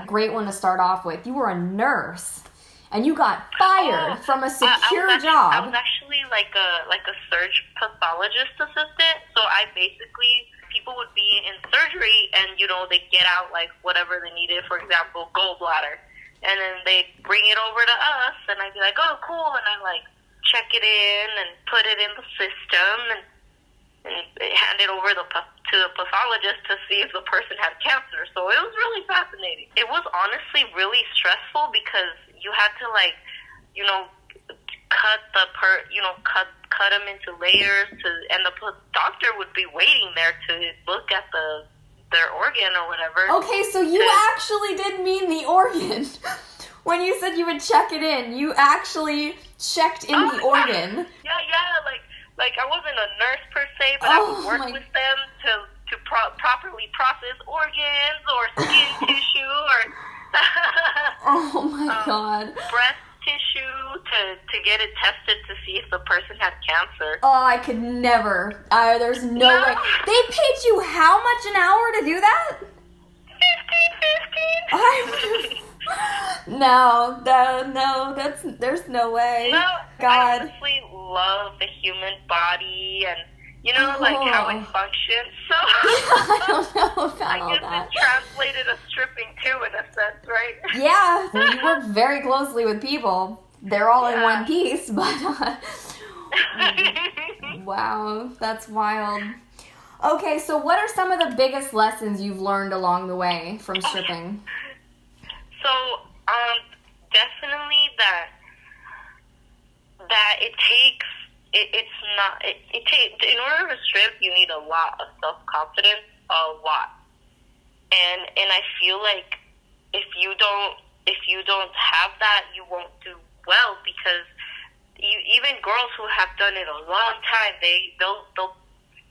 great one to start off with. You were a nurse. And you got fired from a secure job. I was actually like a surge pathologist assistant. So I basically, people would be in surgery and, you know, they get out like whatever they needed, for example, gallbladder. And then they bring it over to us and I'd be like, oh, cool. And I like check it in and put it in the system and hand it over to the pathologist to see if the person had cancer. So it was really fascinating. It was honestly really stressful because you had to, like, you know, cut them into layers, and the doctor would be waiting there to look at their organ or whatever. Okay, so you actually did mean the organ. When you said you would check it in, you actually checked in the organ. Yeah, like I wasn't a nurse per se, but I would work with them to properly process organs or skin tissue or oh my God. Breast tissue to get it tested to see if the person had cancer. Oh, I could never. There's no way. They paid you how much an hour to do that? 15. No, there's no way. No, God. I honestly love the human body and, you know, like how it functions. So I don't know about I all guess that. it translated as stripping too, in a sense, right? Yeah, well, you work very closely with people. They're all in one piece, but wow, that's wild. Okay, so what are some of the biggest lessons you've learned along the way from stripping? So, definitely that it takes. In order to strip, you need a lot of self-confidence, a lot. And I feel like if you don't have that, you won't do well, because even girls who have done it a long time, they'll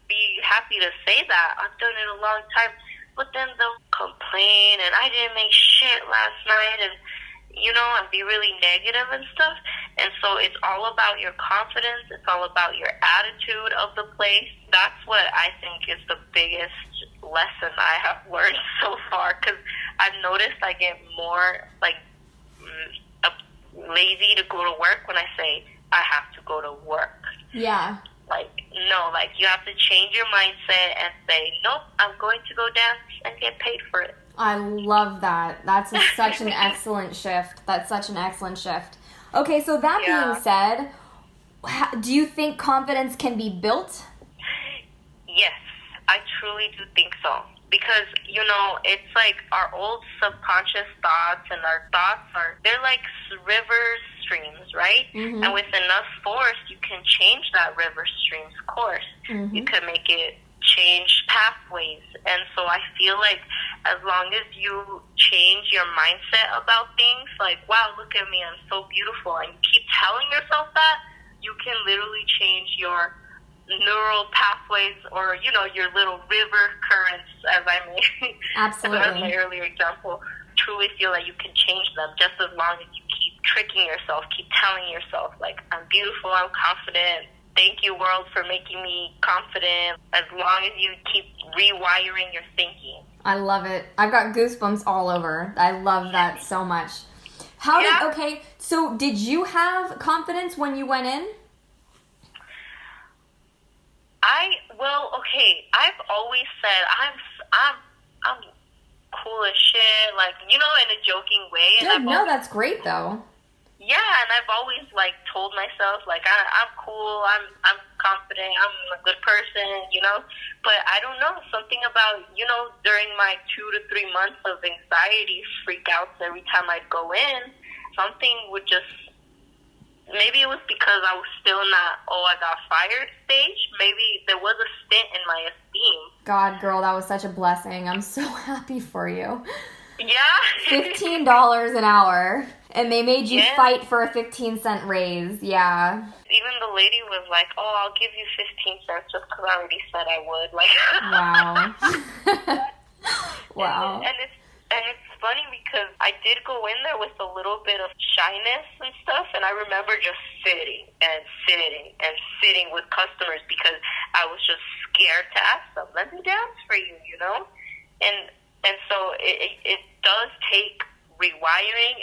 be happy to say that I've done it a long time, but then they'll complain and I didn't make shit last night and, you know, and be really negative and stuff. And so it's all about your confidence. It's all about your attitude of the place. That's what I think is the biggest lesson I have learned so far, because I've noticed I get more, like, lazy to go to work when I say I have to go to work. Yeah. Like, no, like, you have to change your mindset and say, nope, I'm going to go dance and get paid for it. I love that. That's such an excellent shift. Okay, so that being said, do you think confidence can be built? Yes, I truly do think so. Because, you know, it's like our old subconscious thoughts, and our thoughts they're like rivers streams, right? Mm-hmm. And with enough force, you can change that river stream's course. Mm-hmm. You can make it change pathways. And so I feel like as long as you change your mindset about things, like, wow, look at me, I'm so beautiful, and you keep telling yourself that, you can literally change your neural pathways, or, you know, your little river currents, as I made Absolutely. as my earlier example. Truly feel like you can change them just as long as you keep tricking yourself, keep telling yourself, like, I'm beautiful, I'm confident, thank you, world, for making me confident, as long as you keep rewiring your thinking. I love it. I've got goosebumps all over. I love that so much. Okay, so did you have confidence when you went in? I've always said I'm cool as shit, like, you know, in a joking way. Good. No, that's great though. Yeah, and I've always, like, told myself, like, I'm cool, I'm confident, I'm a good person, you know? But I don't know, something about, you know, during my 2 to 3 months of anxiety freakouts every time I'd go in, something would just, maybe it was because I was still in that, I got fired stage. Maybe there was a stint in my esteem. God, girl, that was such a blessing. I'm so happy for you. Yeah. $15 an hour. And they made you fight for a 15-cent raise. Yeah. Even the lady was like, I'll give you 15 cents just because I already said I would. Like, wow. Wow. And it's funny because I did go in there with a little bit of shyness and stuff, and I remember just sitting with customers because I was just scared to ask them, let me dance for you, you know? And so it does take rewiring.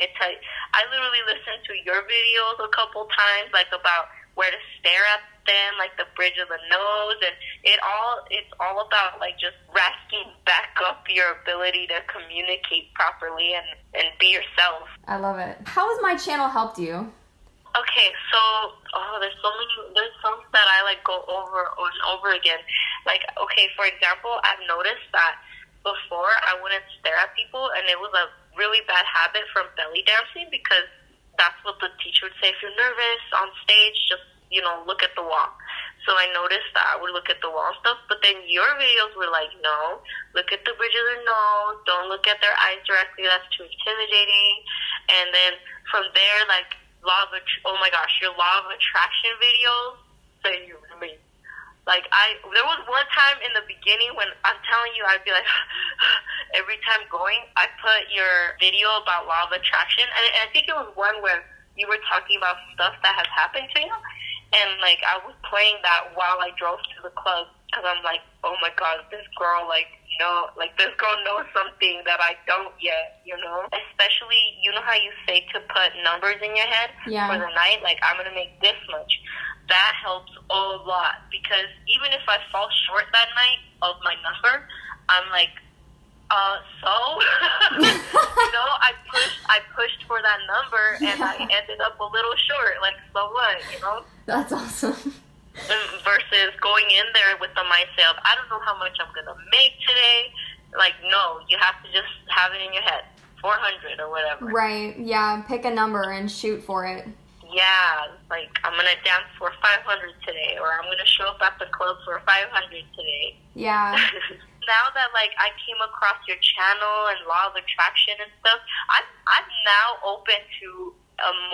I literally listened to your videos a couple times, like, about where to stare at them, like the bridge of the nose, and it's all about, like, just rasking back up your ability to communicate properly and be yourself. I love it. How has my channel helped you? Okay, so there's some that I, like, go over and over again. Like, okay, for example, I've noticed that before I wouldn't stare at people, and it was a really bad habit from belly dancing, because that's what the teacher would say. If you're nervous on stage, just, you know, look at the wall. So I noticed that I would look at the wall and stuff, but then your videos were like, no, look at the bridge of their nose, don't look at their eyes directly, that's too intimidating. And then from there, like, your law of attraction videos, so you really, like, there was one time in the beginning when, I'm telling you, I'd be like, every time going, I put your video about law of attraction, and I think it was one where you were talking about stuff that has happened to you, and, like, I was playing that while I drove to the club, because I'm like, oh my God, this girl, this girl knows something that I don't yet, you know? Especially, you know how you say to put numbers in your head for the night? Like, I'm going to make this much. That helps a lot, because even if I fall short that night of my number, I'm like, you know, I pushed for that number, and I ended up a little short. Like, so what, you know? That's awesome. Versus going in there with the mindset of, I don't know how much I'm going to make today. Like, no, you have to just have it in your head. 400 or whatever. Right, yeah. Pick a number and shoot for it. Yeah, like, I'm going to dance for 500 today, or I'm going to show up at the club for 500 today. Yeah. Now that, like, I came across your channel and law of attraction and stuff, I'm now open to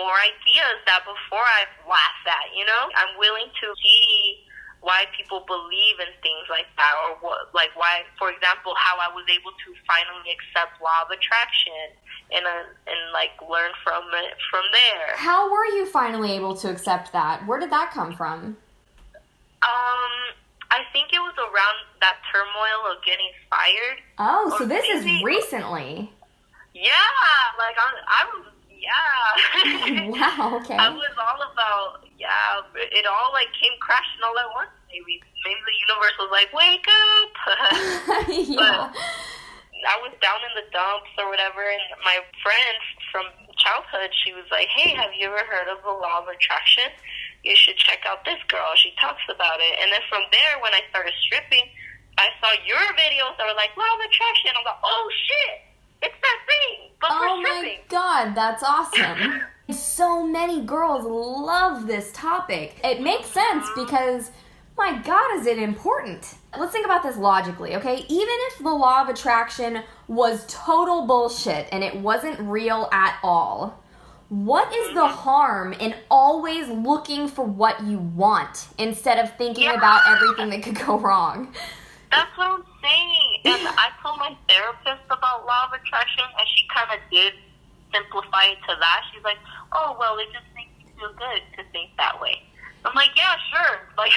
more ideas that before I've laughed at, you know? I'm willing to see why people believe in things like that, or what, like, why, for example, how I was able to finally accept law of attraction and like, learn from it from there. How were you finally able to accept that? Where did that come from? I think it was around that turmoil of getting fired. Oh, so this is recently. Yeah, like, I was, yeah. Wow, okay. I was all about, it all, like, came crashing all at once, maybe. Maybe the universe was like, wake up! Yeah. But I was down in the dumps or whatever, and my friend from childhood, she was like, hey, have you ever heard of the law of attraction? You should check out this girl. She talks about it. And then from there, when I started stripping, I saw your videos that were like, law of attraction. I'm like, oh, shit, it's that thing, but for stripping. Oh, my God, that's awesome. So many girls love this topic. It makes sense because, my God, is it important? Let's think about this logically, okay? Even if the law of attraction was total bullshit and it wasn't real at all, what is the harm in always looking for what you want instead of thinking about everything that could go wrong? That's what I'm saying. And I told my therapist about law of attraction, and she kind of did simplify it to that. She's like, oh, well, it just makes you feel good to think that way. I'm like, yeah, sure. Like,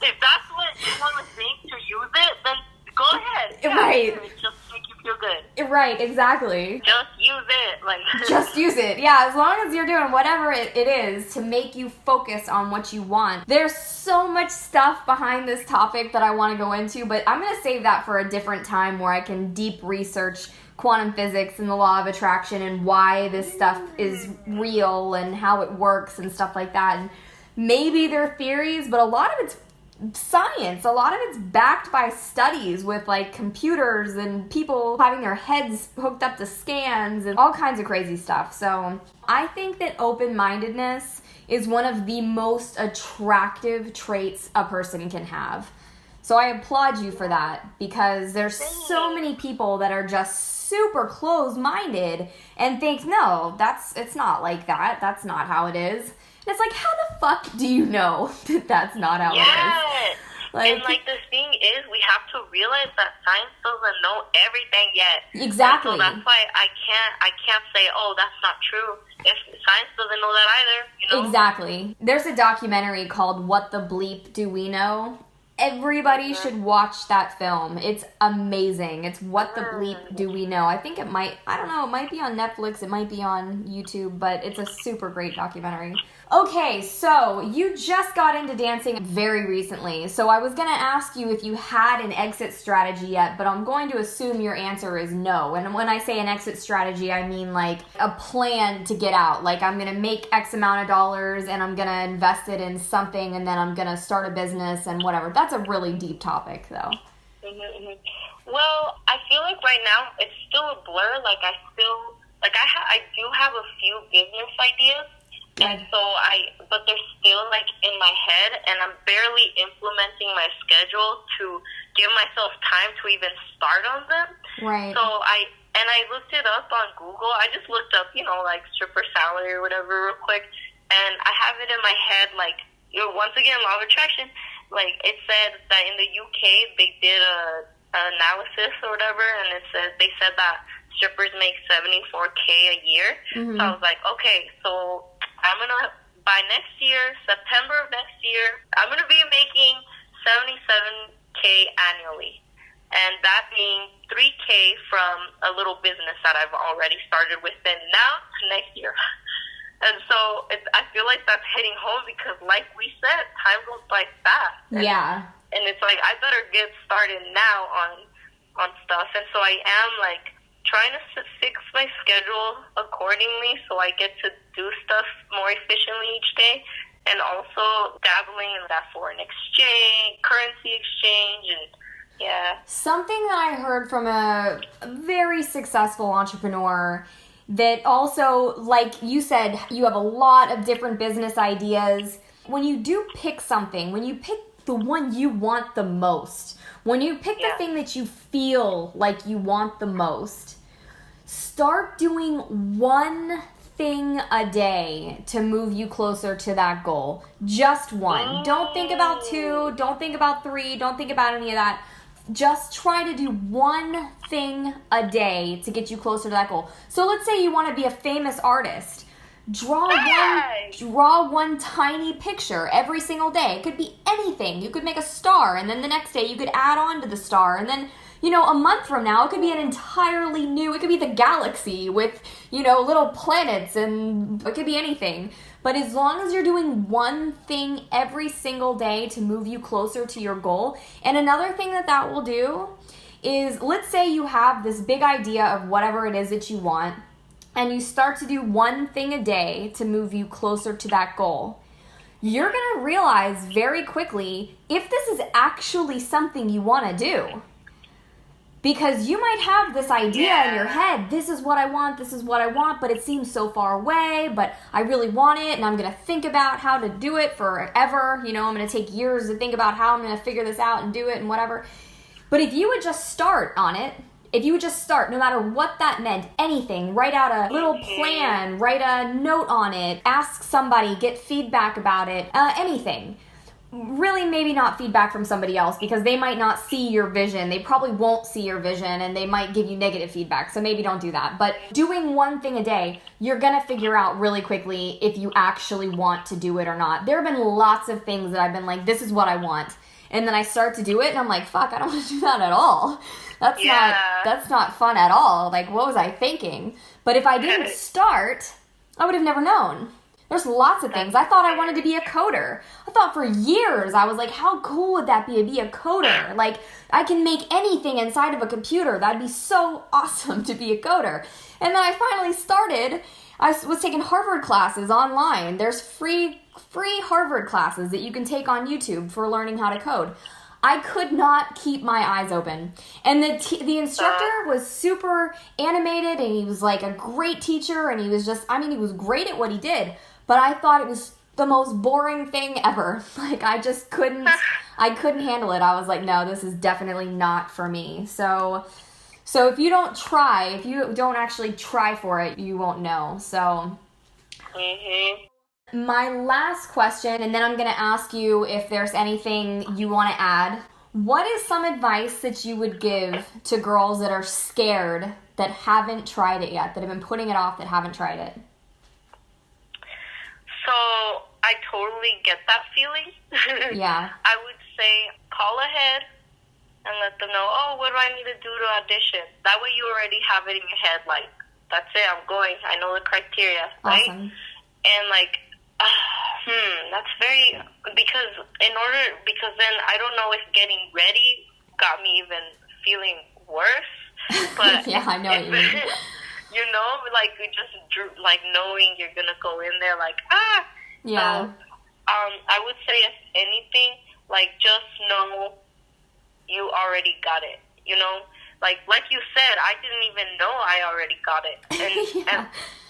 if that's what you want to think to use it, then go ahead. Yeah, right. Sure. Just make you feel good. Right, exactly. Just use it. Like, just use it. Yeah, as long as you're doing whatever it is to make you focus on what you want. There's so much stuff behind this topic that I want to go into, but I'm going to save that for a different time where I can deep research quantum physics and the law of attraction and why this stuff is real and how it works and stuff like that. And maybe they're theories, but a lot of it's science. A lot of it's backed by studies with like computers and people having their heads hooked up to scans and all kinds of crazy stuff. So I think that open-mindedness is one of the most attractive traits a person can have. So I applaud you for that, because there's so many people that are just super closed-minded and think, no, it's not like that. That's not how it is. And it's like, how the fuck do you know that that's not how it is? And the thing is, we have to realize that science doesn't know everything yet. Exactly. And so that's why I can't say, oh, that's not true, if science doesn't know that either, you know? Exactly. There's a documentary called What the Bleep Do We Know? Everybody should watch that film. It's amazing. It's What the Bleep Do We Know? I think it might be on Netflix, it might be on YouTube, but it's a super great documentary. Okay, so you just got into dancing very recently, so I was going to ask you if you had an exit strategy yet, but I'm going to assume your answer is no. And when I say an exit strategy, I mean like a plan to get out. Like, I'm going to make X amount of dollars and I'm going to invest it in something and then I'm going to start a business and whatever. That's a really deep topic, though. Well, I feel like right now it's still a blur. Like, I do have a few business ideas. And so but they're still like in my head, and I'm barely implementing my schedule to give myself time to even start on them. Right. So I looked it up on Google. I just looked up, like stripper salary or whatever real quick, and I have it in my head, like, once again, law of attraction. Like, it said that in the UK they did an analysis or whatever, and they said that strippers make $74K a year. Mm-hmm. So I was like, okay, so I'm going to, by next year, September of next year, I'm going to be making $77K annually. And that being $3K from a little business that I've already started within now to next year. And so I feel like that's hitting home because, like we said, time goes by fast. Yeah. And it's like, I better get started now on stuff. And so I am, like, trying to fix my schedule accordingly so I get to do stuff more efficiently each day, and also dabbling in that foreign exchange, currency exchange, and yeah. Something that I heard from a very successful entrepreneur that also, like you said, you have a lot of different business ideas. When you do pick something, when you pick the one you want the most, when you pick the thing that you feel like you want the most, start doing one thing a day to move you closer to that goal. Just one. Don't think about 2. Don't think about 3. Don't think about any of that. Just try to do one thing a day to get you closer to that goal. So let's say you want to be a famous artist. Draw one tiny picture every single day. It could be anything. You could make a star, and then the next day you could add on to the star, and then a month from now, it could be an entirely new, it could be the galaxy with, little planets, and it could be anything. But as long as you're doing one thing every single day to move you closer to your goal, and another thing that will do is, let's say you have this big idea of whatever it is that you want, and you start to do one thing a day to move you closer to that goal. You're going to realize very quickly if this is actually something you want to do. Because you might have this idea in your head, this is what I want, but it seems so far away, but I really want it, and I'm going to think about how to do it forever. You know, I'm going to take years to think about how I'm going to figure this out and do it and whatever. But if you would just start on it, no matter what that meant, anything, write out a little plan, write a note on it, ask somebody, get feedback about it, anything. Really, maybe not feedback from somebody else, because they might not see your vision. They probably won't see your vision, and they might give you negative feedback, so maybe don't do that. But doing one thing a day, you're going to figure out really quickly if you actually want to do it or not. There have been lots of things that I've been like, this is what I want. And then I start to do it, and I'm like, fuck, I don't want to do that at all. That's not fun at all. Like, what was I thinking? But if I didn't start, I would have never known. There's lots of things. I thought I wanted to be a coder. I thought for years, I was like, how cool would that be to be a coder? Like, I can make anything inside of a computer. That'd be so awesome to be a coder. And then I finally started. I was taking Harvard classes online. There's free Harvard classes that you can take on YouTube for learning how to code. I could not keep my eyes open. And the instructor was super animated, and he was like a great teacher, and he was he was great at what he did. But I thought it was the most boring thing ever. Like, I just couldn't handle it. I was like, no, this is definitely not for me. So if you don't actually try for it, you won't know. So my last question, and then I'm going to ask you if there's anything you want to add. What is some advice that you would give to girls that are scared, that haven't tried it yet, that have been putting it off, that haven't tried it? So I totally get that feeling. Yeah. I would say call ahead and let them know, what do I need to do to audition? That way you already have it in your head, like, that's it, I'm going. I know the criteria, right? Awesome. And like, that's very, because then I don't know if getting ready got me even feeling worse. But yeah, I know what you mean. You know, like, just like knowing you're gonna go in there like, yeah. So, I would say, if anything, like, just know you already got it. You know, like you said, I didn't even know I already got it, and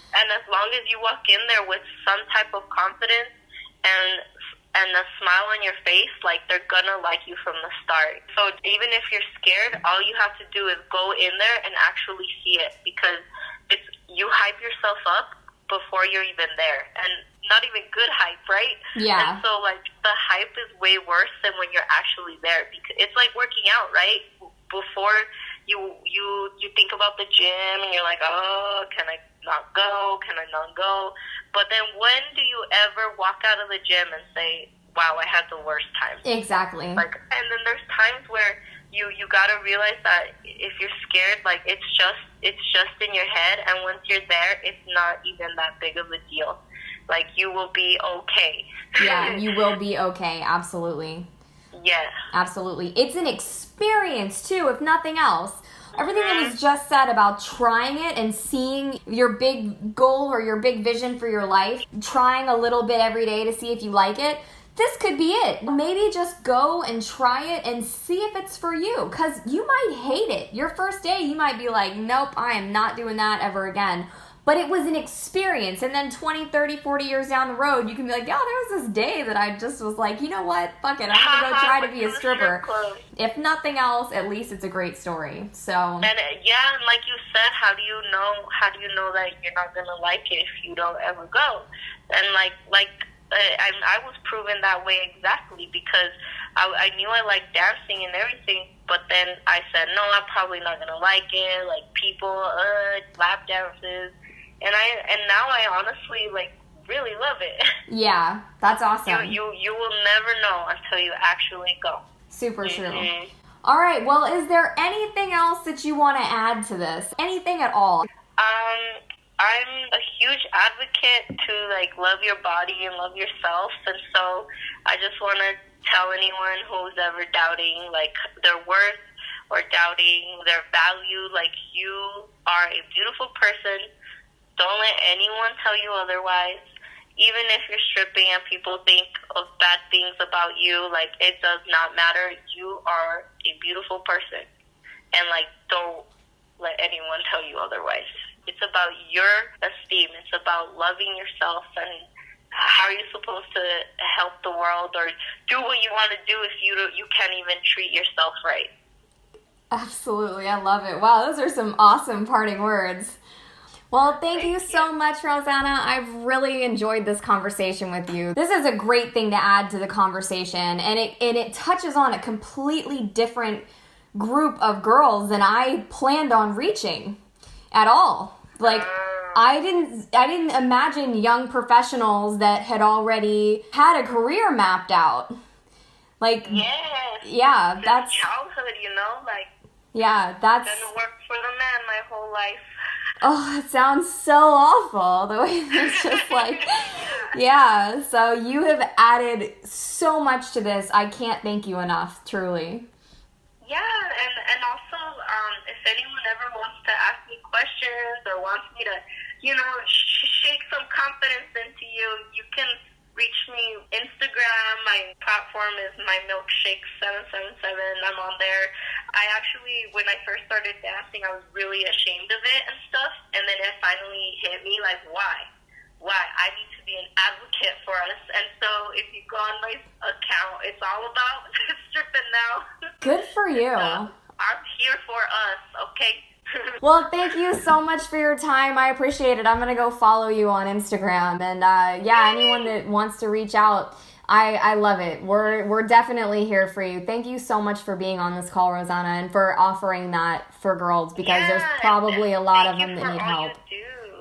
and as long as you walk in there with some type of confidence and a smile on your face, like, they're gonna like you from the start. So even if you're scared, all you have to do is go in there and actually see it, because you hype yourself up before you're even there, and not even good hype, right? Yeah. And so, like, the hype is way worse than when you're actually there, because it's like working out, right? Before you think about the gym, and you're like, can I not go? Can I not go? But then when do you ever walk out of the gym and say, wow, I had the worst time? Exactly. Like, and then there's times where you gotta realize that if you're scared, like, it's just in your head, and once you're there, it's not even that big of a deal. Like, you will be okay. Yeah, you will be okay. Absolutely. Yeah. Absolutely. It's an experience too, if nothing else. Everything that was just said about trying it and seeing your big goal or your big vision for your life, trying a little bit every day to see if you like it, this could be it. Maybe just go and try it and see if it's for you, because you might hate it. Your first day, you might be like, nope, I am not doing that ever again. But it was an experience, and then 20, 30, 40 years down the road, you can be like, yeah, there was this day that I just was like, you know what, fuck it, I'm going to go try to be a stripper. If nothing else, at least it's a great story. So. And yeah, and like you said, how do you know that you're not going to like it if you don't ever go? And I was proven that way exactly, because I knew I liked dancing and everything, but then I said, no, I'm probably not going to like it, like people, lap dances. And now I honestly, like, really love it. Yeah, that's awesome. You will never know until you actually go. Super true. All right, well, is there anything else that you want to add to this? Anything at all? I'm a huge advocate to, like, love your body and love yourself, and so I just want to tell anyone who's ever doubting, like, their worth or doubting their value, like, you are a beautiful person. Don't let anyone tell you otherwise. Even if you're stripping and people think of bad things about you, like, it does not matter. You are a beautiful person. and like don't let anyone tell you otherwise. It's about your esteem. It's about loving yourself, and how are you supposed to help the world or do what you want to do if you can't even treat yourself right? Absolutely. I love it. Wow, those are some awesome parting words. Well, thank you so much, Rosana. I've really enjoyed this conversation with you. This is a great thing to add to the conversation, and it touches on a completely different group of girls than I planned on reaching at all. Like, I didn't imagine young professionals that had already had a career mapped out. Like, yes. Yeah, that's childhood, like, yeah, that's gonna work for the man my whole life. Oh, it sounds so awful, the way it's just like, yeah, so you have added so much to this. I can't thank you enough, truly. Yeah, and also, if anyone ever wants to ask me questions or wants me to, shake some confidence into you, you can reach me Instagram. My platform is mymilkshake777. I'm on there. I actually, when I first started dancing, I was really ashamed of it and stuff. And then it finally hit me, like, why? I need to be an advocate for us. And so if you go on my account, it's all about stripping now. Good for you. I'm here for us, okay? Well, thank you so much for your time. I appreciate it. I'm going to go follow you on Instagram. And anyone that wants to reach out, I love it. We're definitely here for you. Thank you so much for being on this call, Rosana, and for offering that for girls, because there's probably a lot of them that need help.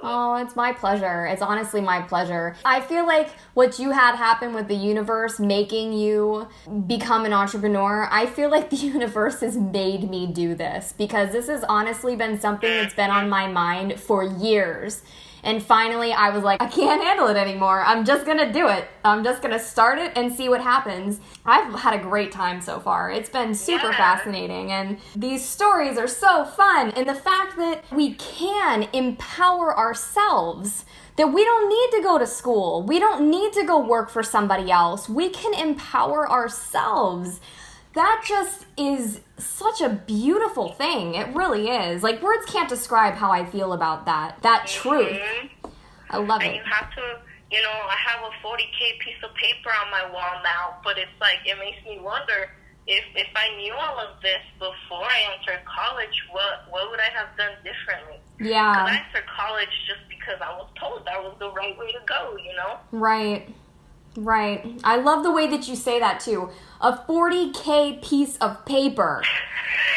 Oh, it's my pleasure. It's honestly my pleasure. I feel like what you had happen with the universe making you become an entrepreneur, I feel like the universe has made me do this, because this has honestly been something that's been on my mind for years. And finally, I was like, I can't handle it anymore. I'm just going to do it. I'm just going to start it and see what happens. I've had a great time so far. It's been super fascinating. And these stories are so fun. And the fact that we can empower ourselves, that we don't need to go to school. We don't need to go work for somebody else. We can empower ourselves. That just is such a beautiful thing. It really is. Like, words can't describe how I feel about that truth. I love it. And you have to, I have a 40K piece of paper on my wall now, but it's like, it makes me wonder if I knew all of this before I entered college, what would I have done differently? Yeah. Because I entered college just because I was told that was the right way to go, Right. I love the way that you say that, too. A 40K piece of paper.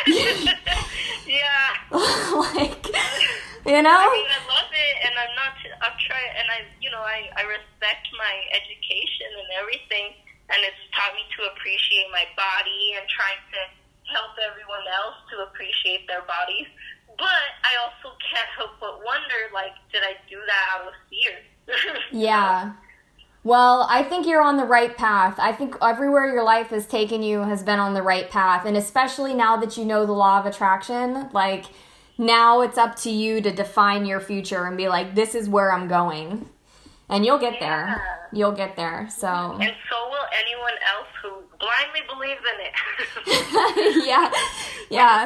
Yeah. Like, I mean, I love it, and I'm trying, and I respect my education and everything, and it's taught me to appreciate my body and trying to help everyone else to appreciate their bodies. But I also can't help but wonder, like, did I do that out of fear? Yeah. Well, I think you're on the right path. I think everywhere your life has taken you has been on the right path. And especially now that you know the law of attraction, like, now it's up to you to define your future and be like, this is where I'm going. And you'll get there. You'll get there. So. And so will anyone else who blindly believes in it. Yeah.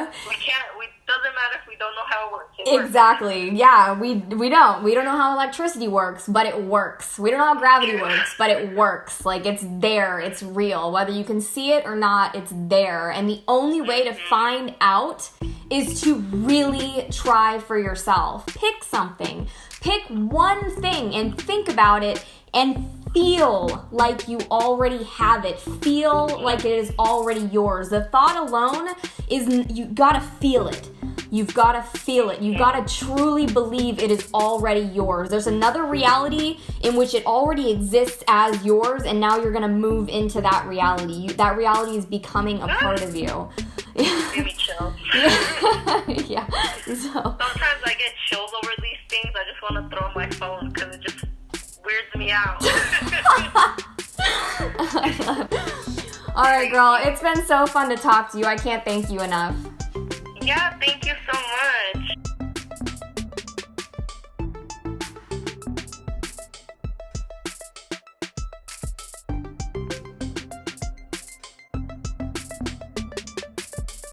It doesn't matter if we don't know how it works. Exactly. Yeah, we don't. We don't know how electricity works, but it works. We don't know how gravity works, but it works. Like, it's there. It's real. Whether you can see it or not, it's there. And the only way to find out is to really try for yourself. Pick something. Pick one thing and think about it and feel like you already have it. Feel like it is already yours. The thought alone is, you gotta feel it. You've got to feel it. You've got to truly believe it is already yours. There's another reality in which it already exists as yours, and now you're going to move into that reality. That reality is becoming a part of you. Give me chills. Yeah. So. Sometimes I get chills over these things. I just want to throw my phone because it just weirds me out. All right, girl. It's been so fun to talk to you. I can't thank you enough. Yeah, thank you